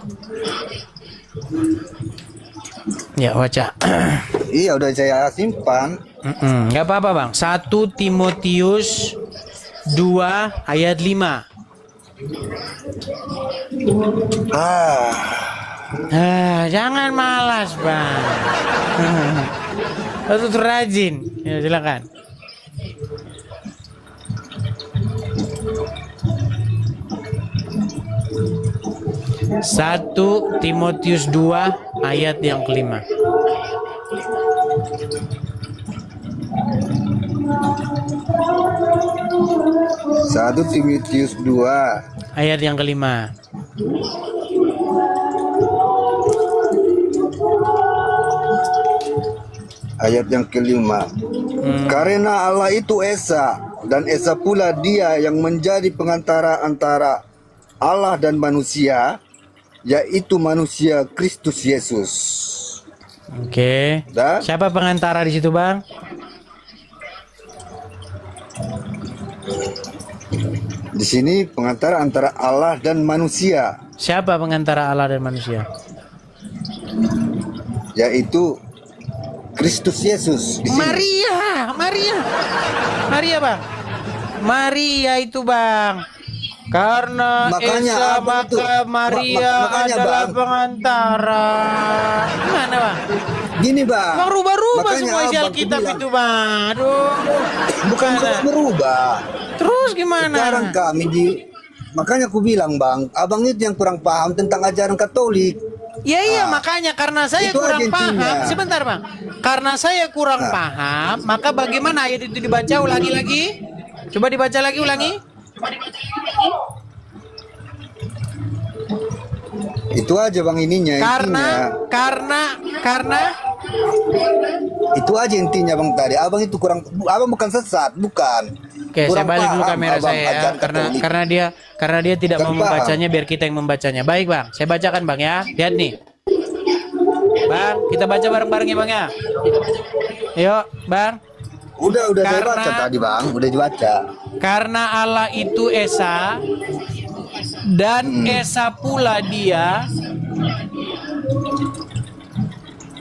Ya baca. Iya udah saya simpan. Nggak apa-apa bang. 1 Timotius 2 ayat 5. Jangan malas bang. Harus rajin. Ya silakan. Satu Timotius 2 ayat yang kelima. Satu Timotius 2 ayat yang kelima. Ayat yang kelima. Karena Allah itu Esa, dan Esa pula Dia yang menjadi pengantara antara Allah dan manusia, yaitu manusia Kristus Yesus. Oke. Siapa pengantara di situ, Bang? Di sini pengantara antara Allah dan manusia. Siapa pengantara Allah dan manusia? Yaitu Kristus Yesus. Di sini. Maria Bang. Maria itu Bang. Karena Makanya Esa abang itu, maka Maria makanya, adalah Bang. pengantara. Gimana Bang? Gini Bang. Bang rubah-rubah Makanya semua isi abang Alkitab kubilang. itu Bang. Aduh. Bukan merubah. Terus gimana? Sekarang kami makanya aku bilang Bang, abang itu yang kurang paham tentang ajaran Katolik. Iya makanya karena saya itu kurang aja intinya. paham. Sebentar Bang. Karena saya kurang paham, maka bagaimana ayat itu dibaca ulangi lagi? Coba dibaca lagi ulangi. Itu aja Bang ininya. Karena itu aja intinya Bang tadi. Abang itu abang bukan sesat, bukan. Oke, saya balik dulu kamera saya ya, karena dia tidak mau membacanya, biar kita yang membacanya. Baik Bang, saya bacakan Bang ya. Lihat nih. Bang, kita baca bareng-bareng ya Bang ya. Yuk, Bang. Udah saya baca tadi Bang, udah dibaca. Karena Allah itu Esa Dan esa pula dia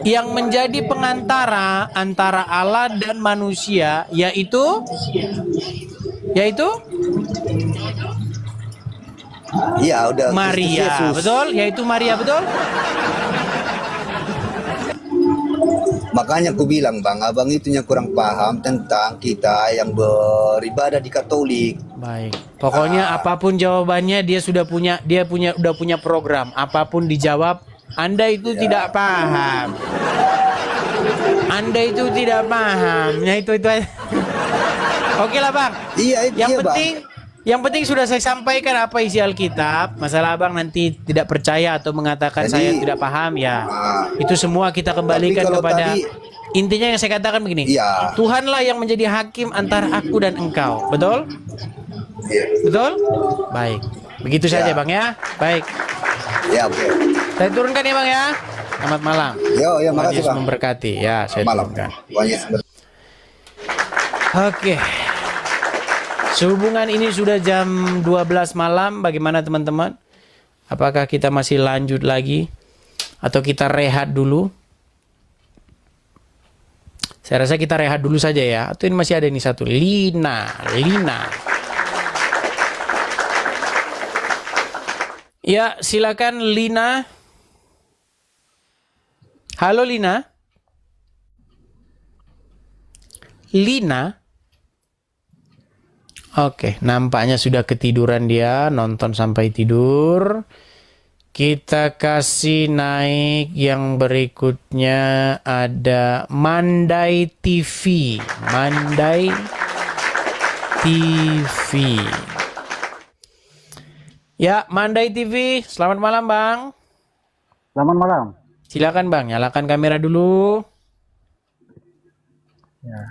yang menjadi pengantara antara Allah dan manusia, yaitu Iya, udah Maria, Kristus Yesus. betul? Yaitu Maria, betul? Makanya aku bilang bang, abang itu yang kurang paham tentang kita yang beribadah di Katolik. Baik. Pokoknya apapun jawabannya dia udah punya program. Apapun dijawab, Anda itu tidak paham. Anda itu tidak paham. Ya itu aja. Oke lah bang. Iya, Yang penting sudah saya sampaikan apa isi Alkitab. Masalah abang nanti tidak percaya atau mengatakan saya tidak paham ya. Itu semua kita kembalikan kepada intinya yang saya katakan begini. Iya. Tuhanlah yang menjadi hakim antara aku dan engkau. Betul? Betul? Baik. Begitu saja bang ya. Baik. Ya oke. Saya turunkan ya bang ya. Selamat malam. Ya makasih Yesus bang. memberkati. Ya saya turunkan. Oke. Sehubungan ini sudah jam 12 malam, bagaimana teman-teman? Apakah kita masih lanjut lagi? Atau kita rehat dulu? Saya rasa kita rehat dulu saja ya. Atau ini masih ada ini satu. Lina. Ya, silakan Lina. Halo Lina. Lina. Oke, nampaknya sudah ketiduran dia, nonton sampai tidur. Kita kasih naik yang berikutnya, ada Mandai TV. Mandai TV. Ya, Mandai TV, selamat malam Bang. Selamat malam. Silakan Bang, nyalakan kamera dulu. Ya,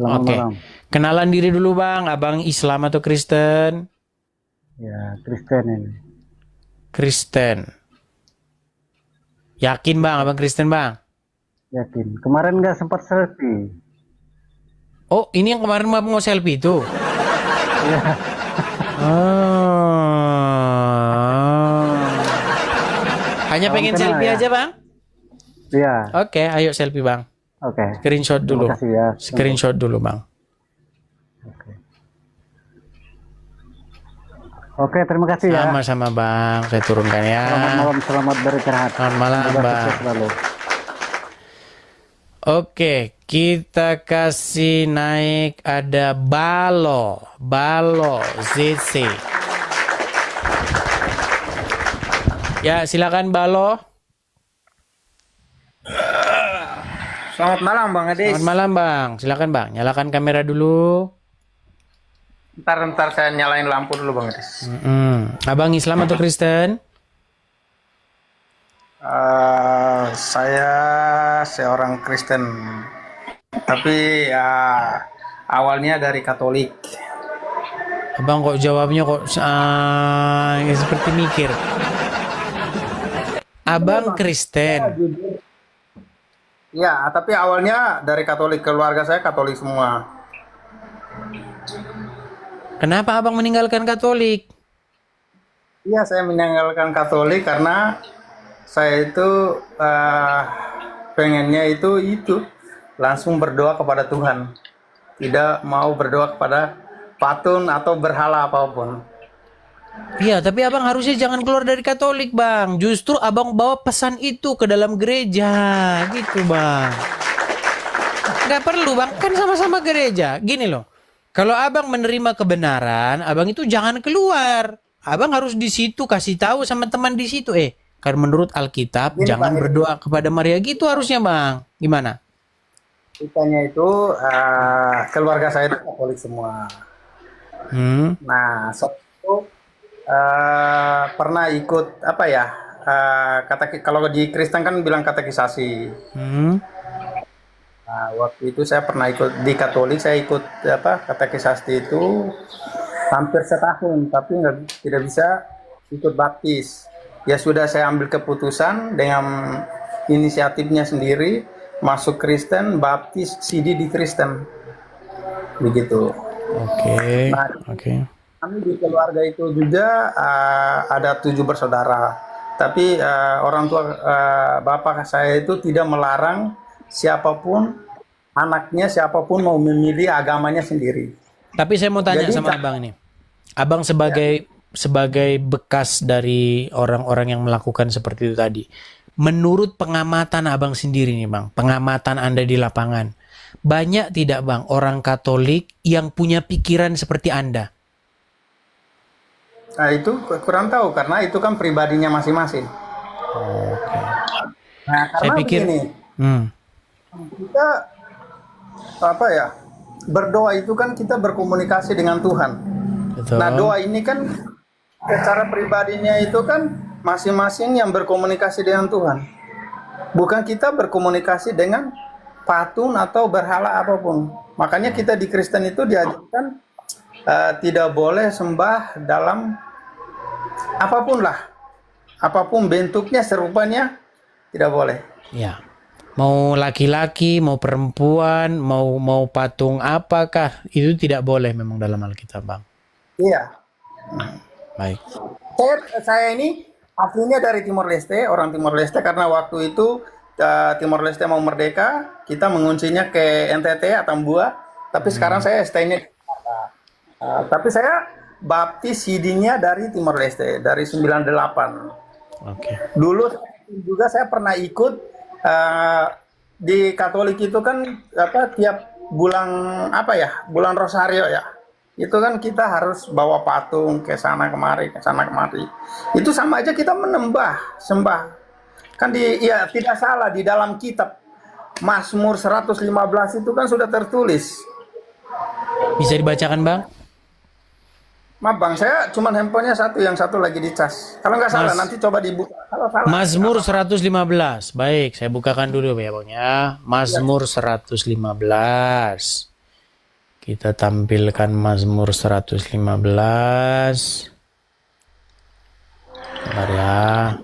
selamat malam. Kenalan diri dulu Bang, Abang Islam atau Kristen? Ya, Kristen ini. Kristen. Yakin Bang, Abang Kristen Bang? Yakin. Kemarin nggak sempat selfie. Oh, ini yang kemarin mau selfie itu? Ya. Hanya pengen selfie ya aja Bang? Iya. Oke, ayo selfie Bang. Oke. Screenshot dulu. Terima kasih ya. Screenshot dulu Bang. Oke, terima kasih ya. Sama-sama Bang, saya turunkan ya. Selamat malam, selamat beristirahat. Selamat malam Bang. Oke, kita kasih naik, ada Balo ZC. Ya, silakan Balo. Selamat malam Bang Adis. Selamat malam Bang, silakan Bang, nyalakan kamera dulu. Ntar saya nyalain lampu dulu Bang Adis. Abang Islam atau Kristen? Saya seorang Kristen, tapi awalnya dari Katolik. Abang kok jawabnya kok seperti mikir. Abang Kristen. Ya, tapi awalnya dari Katolik, keluarga saya Katolik semua. Kenapa abang meninggalkan Katolik? Iya, saya meninggalkan Katolik karena saya itu pengennya itu langsung berdoa kepada Tuhan, tidak mau berdoa kepada patung atau berhala apapun. Iya, tapi abang harusnya jangan keluar dari Katolik bang. Justru abang bawa pesan itu ke dalam gereja, gitu bang. Nggak perlu bang, kan sama-sama gereja. Gini loh, kalau abang menerima kebenaran, abang itu jangan keluar. Abang harus di situ kasih tahu sama teman di situ. Kan menurut Alkitab jangan berdoa kepada Maria, gitu harusnya bang. Gimana? Ceritanya itu keluarga saya itu Katolik semua. Nah, itu pernah ikut apa ya? Kalau di Kristen kan bilang katekisasi. Nah, waktu itu saya pernah ikut di Katolik, saya ikut katekisasi itu hampir setahun, tapi tidak bisa ikut baptis. Ya sudah, saya ambil keputusan dengan inisiatifnya sendiri, masuk Kristen, baptis, CD di Kristen, begitu. Oke. kami di keluarga itu juga ada 7 bersaudara. Tapi orang tua bapak saya itu tidak melarang siapapun, anaknya siapapun mau memilih agamanya sendiri. Tapi saya mau tanya Jadi, sama abang nih. Abang sebagai bekas dari orang-orang yang melakukan seperti itu tadi. Menurut pengamatan abang sendiri nih bang, pengamatan Anda di lapangan, banyak tidak bang orang Katolik yang punya pikiran seperti Anda? Nah itu kurang tahu karena itu kan pribadinya masing-masing. Oke. Nah karena Saya pikir, begini, kita berdoa itu kan kita berkomunikasi dengan Tuhan. betul. Nah doa ini kan secara pribadinya itu kan masing-masing yang berkomunikasi dengan Tuhan. Bukan kita berkomunikasi dengan patung atau berhala apapun. Makanya kita di Kristen itu diajarkan tidak boleh sembah dalam apapun lah. Apapun bentuknya, serupanya tidak boleh. Ya. Mau laki-laki, mau perempuan, mau patung apakah, itu tidak boleh memang dalam Alkitab, Bang. Iya. Baik. Saya ini aslinya dari Timor Leste, orang Timor Leste, karena waktu itu Timor Leste mau merdeka, kita menguncinya ke NTT atau Tambua, tapi sekarang saya stay-nya di Jakarta. Tapi saya baptis sidingnya dari Timor Leste, dari 98. Oke. Dulu juga saya pernah ikut di Katolik itu kan tiap bulan bulan Rosario ya. Itu kan kita harus bawa patung ke sana kemari. Itu sama aja kita sembah. Kan tidak salah di dalam kitab Mazmur 115 itu kan sudah tertulis. Bisa dibacakan, Bang? Maaf Bang, saya cuma handphonenya satu, yang satu lagi dicas. Kalau nggak salah nanti coba dibuka. Kalau salah. Mazmur 115. Baik, saya bukakan dulu ya, Bang ya. Mazmur 115. Kita tampilkan Mazmur 115. Bentar ya.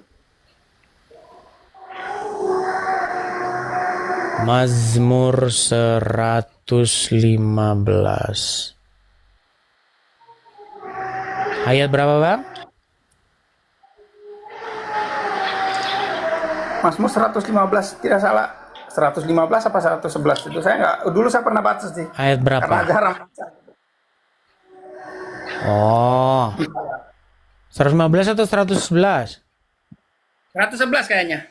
Mazmur 115. Ayat berapa, Bang? Mazmur 115 tidak salah. 115 apa 111 itu saya nggak. Dulu saya pernah baca sih. Ayat berapa? Karena jarang baca. Oh. 115 atau 111? 111 kayaknya.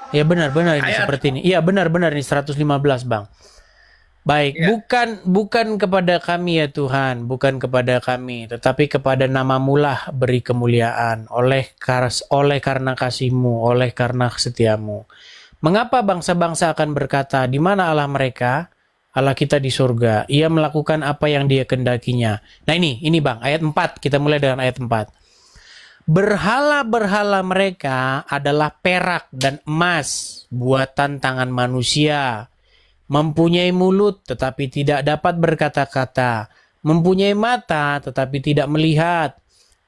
Ya benar ini seperti ini. Iya benar ini 115, Bang. Baik, bukan kepada kami ya Tuhan, bukan kepada kami, tetapi kepada namamu lah beri kemuliaan oleh karena kasih-Mu, oleh karena setiamu. Mengapa bangsa-bangsa akan berkata, di mana Allah mereka? Allah kita di surga. Ia melakukan apa yang Dia kendakinya. Nah ini Bang, ayat 4. Kita mulai dengan ayat 4. Berhala-berhala mereka adalah perak dan emas, buatan tangan manusia. Mempunyai mulut tetapi tidak dapat berkata-kata. Mempunyai mata tetapi tidak melihat.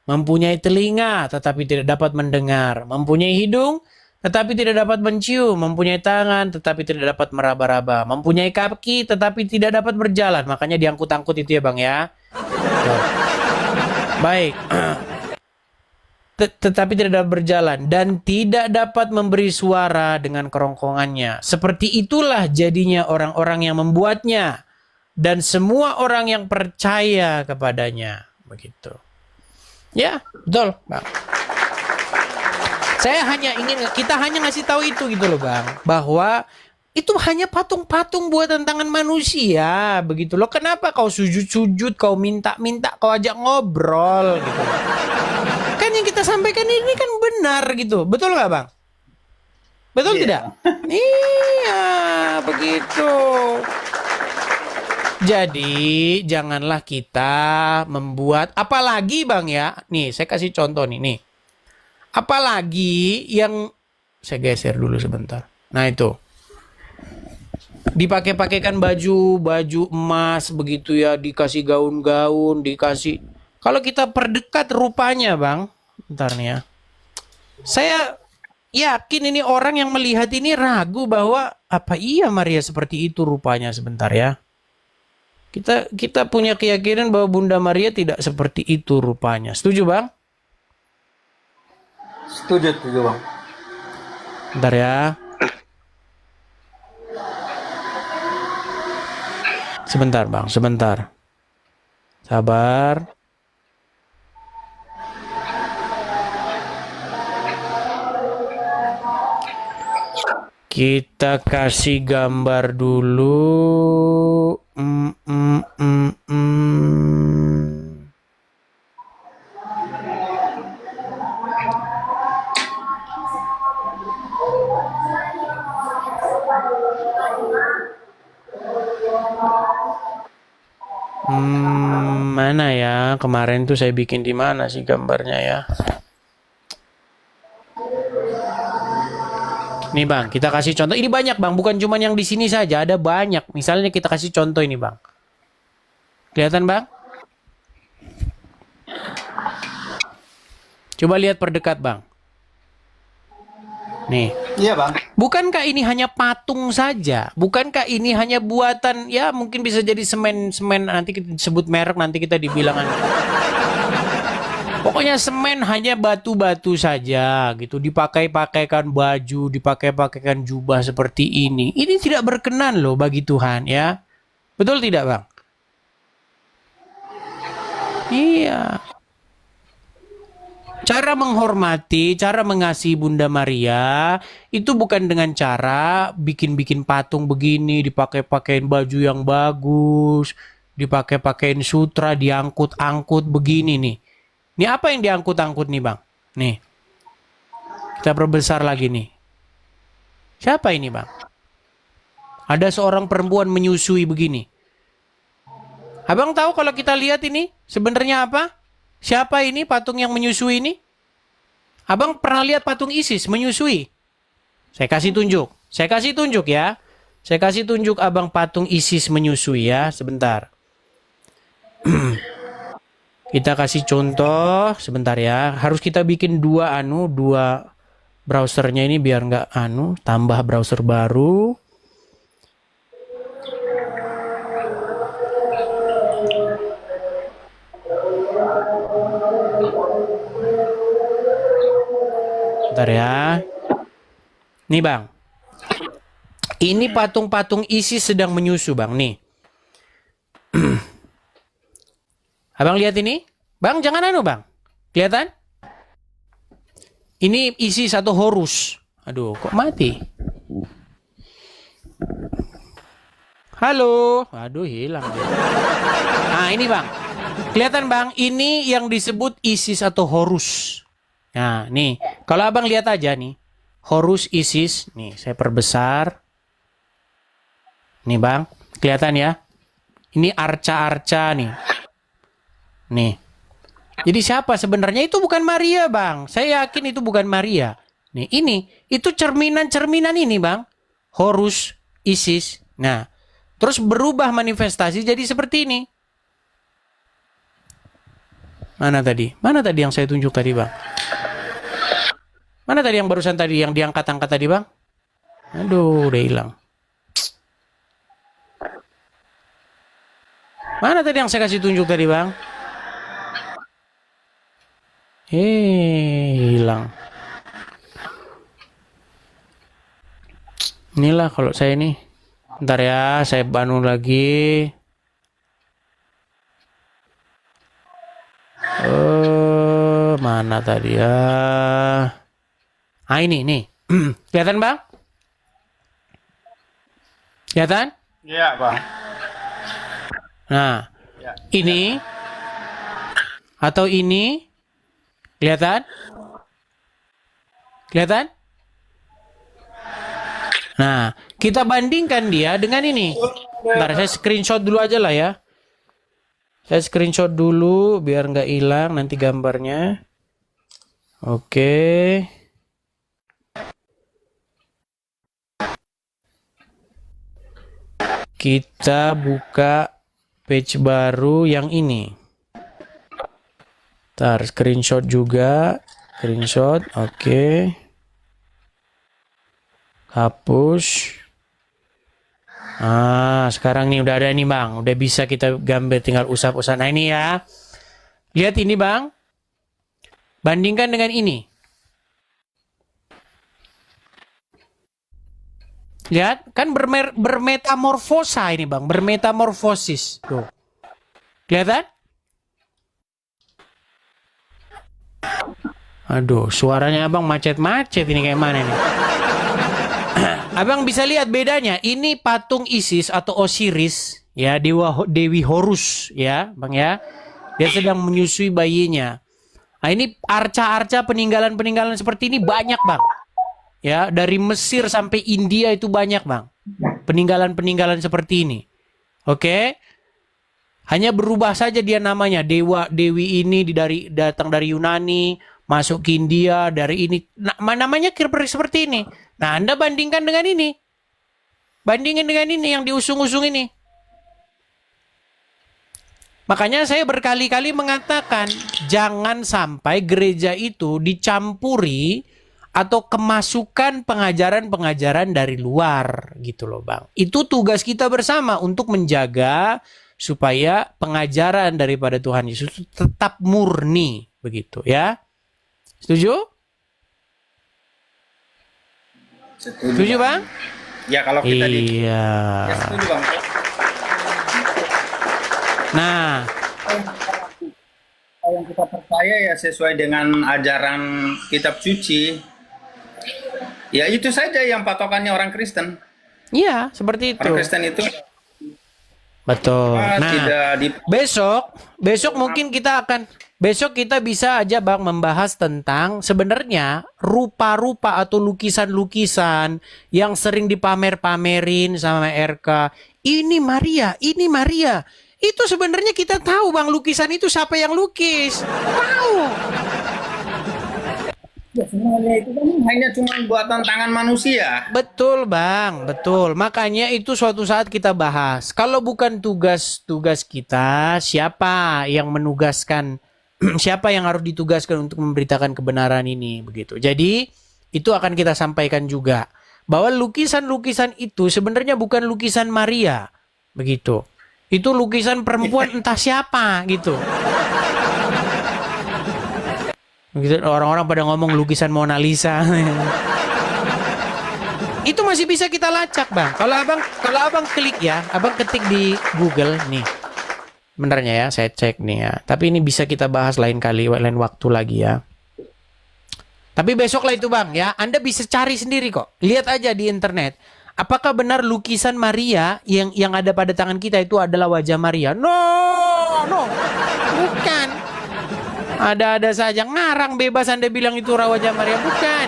Mempunyai telinga tetapi tidak dapat mendengar. Mempunyai hidung tetapi tidak dapat mencium, mempunyai tangan tetapi tidak dapat meraba-raba, mempunyai kaki tetapi tidak dapat berjalan. Makanya diangkut-angkut itu ya Bang ya. Baik. Tetapi tidak dapat berjalan dan tidak dapat memberi suara dengan kerongkongannya. Seperti itulah jadinya orang-orang yang membuatnya dan semua orang yang percaya kepadanya. Begitu. Ya, betul, Bang. Kita hanya ngasih tahu itu gitu loh Bang, bahwa itu hanya patung-patung buatan tangan manusia, begitu loh. Kenapa kau sujud-sujud, kau minta-minta, kau ajak ngobrol gitu. Kan yang kita sampaikan ini kan benar gitu, betul nggak Bang? Betul tidak? Iya, begitu. Jadi janganlah kita membuat, apalagi Bang ya, nih saya kasih contoh nih. Apalagi yang saya geser dulu sebentar. Nah itu dipakai-pakaikan baju emas begitu ya, dikasih gaun-gaun, dikasih. Kalau kita perdekat rupanya Bang, bentar nih ya. Saya yakin ini orang yang melihat ini ragu bahwa apa iya Maria seperti itu rupanya, sebentar ya. Kita punya keyakinan bahwa Bunda Maria tidak seperti itu rupanya. Setuju, Bang? Setuju Bang. Bentar ya. Sebentar, Bang, sebentar. Sabar. Kita kasih gambar dulu. Mana ya? Kemarin tuh saya bikin di mana sih gambarnya ya? Nih Bang, kita kasih contoh. Ini banyak Bang, bukan cuma yang di sini saja, ada banyak. Misalnya kita kasih contoh ini Bang. Kelihatan Bang? Coba lihat perdekat Bang. Nih. Iya Bang. Bukankah ini hanya patung saja? Bukankah ini hanya buatan, ya mungkin bisa jadi semen nanti kita sebut merek, nanti kita dibilang pokoknya semen hanya batu-batu saja gitu, dipakai-pakaikan baju, dipakai-pakaikan jubah seperti ini. Ini tidak berkenan loh bagi Tuhan ya. Betul tidak Bang? Iya. Cara menghormati, cara mengasihi Bunda Maria itu bukan dengan cara bikin-bikin patung begini, dipakai-pakein baju yang bagus, dipakai-pakein sutra, diangkut-angkut begini nih. Ini apa yang diangkut-angkut nih Bang? Nih. Kita perbesar lagi nih. Siapa ini Bang? Ada seorang perempuan menyusui begini. Abang tahu kalau kita lihat ini sebenarnya apa? Siapa ini patung yang menyusui ini? Abang pernah lihat patung Isis menyusui? Saya kasih tunjuk. Saya kasih tunjuk ya. Saya kasih tunjuk abang patung Isis menyusui ya. Sebentar. Kita kasih contoh. Sebentar ya. Harus kita bikin dua browsernya ini biar nggak tambah browser baru. Bentar ya. Nih Bang. Ini patung-patung Isis sedang menyusu Bang. Nih. Abang lihat ini? Bang jangan Bang. Kelihatan? Ini Isis atau Horus. Aduh kok mati? Halo. Aduh hilang. Nah ini Bang. Kelihatan Bang? Ini yang disebut Isis atau Horus. Nah, nih, kalau abang lihat aja nih, Horus Isis, nih, saya perbesar. Nih Bang, kelihatan ya? Ini arca-arca nih. Nih. Jadi siapa sebenarnya? Itu bukan Maria Bang. Saya yakin itu bukan Maria. Nih, itu cerminan-cerminan ini Bang. Horus Isis. Nah, terus berubah manifestasi jadi seperti ini. Mana tadi? Mana tadi yang saya tunjuk tadi Bang? Mana tadi yang barusan tadi yang diangkat-angkat tadi Bang? Aduh, udah hilang. Mana tadi yang saya kasih tunjuk tadi Bang? Hilang. Inilah kalau saya ini. Bentar ya, saya bangun lagi. Mana tadi ya? Ini nih. Kelihatan Bang? Kelihatan? Iya Bang. Nah, Ya. ini atau ini kelihatan? Kelihatan? Nah, kita bandingkan dia dengan ini. Bentar, saya screenshot dulu aja lah ya. Saya screenshot dulu biar nggak hilang nanti gambarnya. Oke. Kita buka page baru yang ini. Ntar screenshot juga. Screenshot, oke. Hapus. Sekarang nih udah ada nih Bang. Udah bisa kita gambar, tinggal usap-usap. Nah ini ya. Lihat ini Bang. Bandingkan dengan ini. Lihat, kan bermetamorfosa ini Bang. Bermetamorfosis. Tuh. Kelihatan? Aduh, suaranya Abang macet-macet ini kayak mana nih? Abang bisa lihat bedanya. Ini patung Isis atau Osiris, ya, Dewi Horus, ya, Bang ya. Dia sedang menyusui bayinya. Nah, ini arca-arca peninggalan-peninggalan seperti ini banyak, Bang. Ya, dari Mesir sampai India itu banyak, Bang. Peninggalan-peninggalan seperti ini. Oke? Hanya berubah saja dia namanya. Dewi ini datang dari Yunani, masuk ke India, dari ini. Nah, namanya kira-kira seperti ini. Nah, Anda bandingkan dengan ini. Bandingin dengan ini yang diusung-usung ini. Makanya saya berkali-kali mengatakan, jangan sampai gereja itu dicampuri atau kemasukan pengajaran-pengajaran dari luar, gitu loh Bang. Itu tugas kita bersama untuk menjaga supaya pengajaran daripada Tuhan Yesus tetap murni, begitu ya. Setuju? Setuju Bang? Ya kalau kita iya. Ya setuju Bang. Nah, yang kita percaya ya sesuai dengan ajaran kitab suci. Ya itu saja yang patokannya orang Kristen. iya, seperti itu. Orang Kristen itu Betul. Nah, besok mungkin besok kita bisa aja Bang membahas tentang sebenarnya rupa-rupa atau lukisan-lukisan yang sering dipamer-pamerin sama RK. Ini Maria. Itu sebenarnya kita tahu Bang, lukisan itu siapa yang lukis. Tahu. ya, semuanya itu kan hanya cuma buatan tangan manusia. Betul Bang, betul. Makanya itu suatu saat kita bahas. Kalau bukan tugas kita, siapa yang menugaskan, siapa yang harus ditugaskan untuk memberitakan kebenaran ini, begitu. Jadi itu akan kita sampaikan juga bahwa lukisan-lukisan itu sebenarnya bukan lukisan Maria, begitu. Itu lukisan perempuan entah siapa, gitu. Begitu, orang-orang pada ngomong lukisan Mona Lisa. Itu masih bisa kita lacak Bang. Kalau abang klik ya, abang ketik di Google nih. Benarnya ya, saya cek nih ya. Tapi ini bisa kita bahas lain waktu lagi ya. Tapi besok lah itu Bang ya. Anda bisa cari sendiri kok. Lihat aja di internet. Apakah benar lukisan Maria yang ada pada tangan kita itu adalah wajah Maria? No. Bukan. Ada-ada saja ngarang bebas Anda bilang itu wajah Maria, bukan.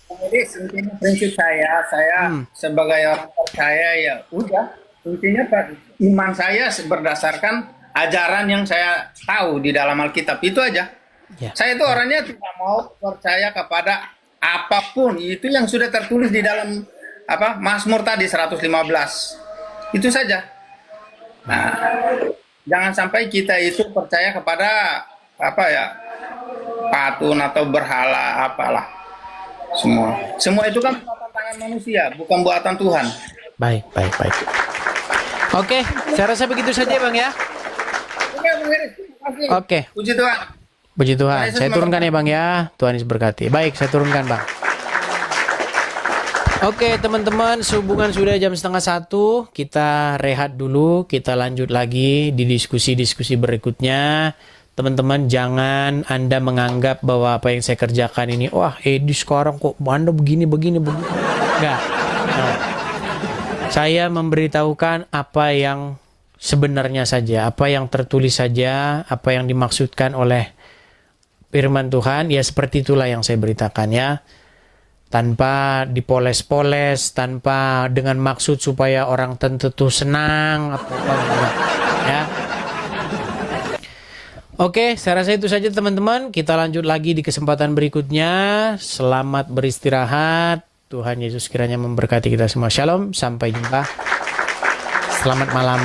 Jadi intinya prinsip saya sebagai orang percaya ya udah, intinya iman saya berdasarkan ajaran yang saya tahu di dalam Alkitab, itu aja. Ya. Saya itu orangnya tidak mau percaya kepada apapun itu yang sudah tertulis di dalam Mazmur tadi 115. Itu saja. Nah, jangan sampai kita itu percaya kepada patung atau berhala apalah. Semua itu kan buatan tangan manusia, bukan buatan Tuhan. Baik. Oke, saya rasa begitu saja Bang ya. Oke. Puji Tuhan. Puji Tuhan. Saya turunkan ya Bang ya. Tuhan Yesus berkati. Baik, saya turunkan Bang. Oke teman-teman, sehubungan sudah jam 12:30, kita rehat dulu, kita lanjut lagi di diskusi-diskusi berikutnya. Teman-teman jangan Anda menganggap bahwa apa yang saya kerjakan ini, wah Edi sekarang kok Anda begini. Enggak. Nah, saya memberitahukan apa yang sebenarnya saja, apa yang tertulis saja, apa yang dimaksudkan oleh firman Tuhan, ya seperti itulah yang saya beritakan ya. Tanpa dipoles-poles, tanpa dengan maksud supaya orang tentu senang apa ya. Oke, saya rasa itu saja teman-teman. Kita lanjut lagi di kesempatan berikutnya. Selamat beristirahat. Tuhan Yesus kiranya memberkati kita semua. Shalom, sampai jumpa. Selamat malam.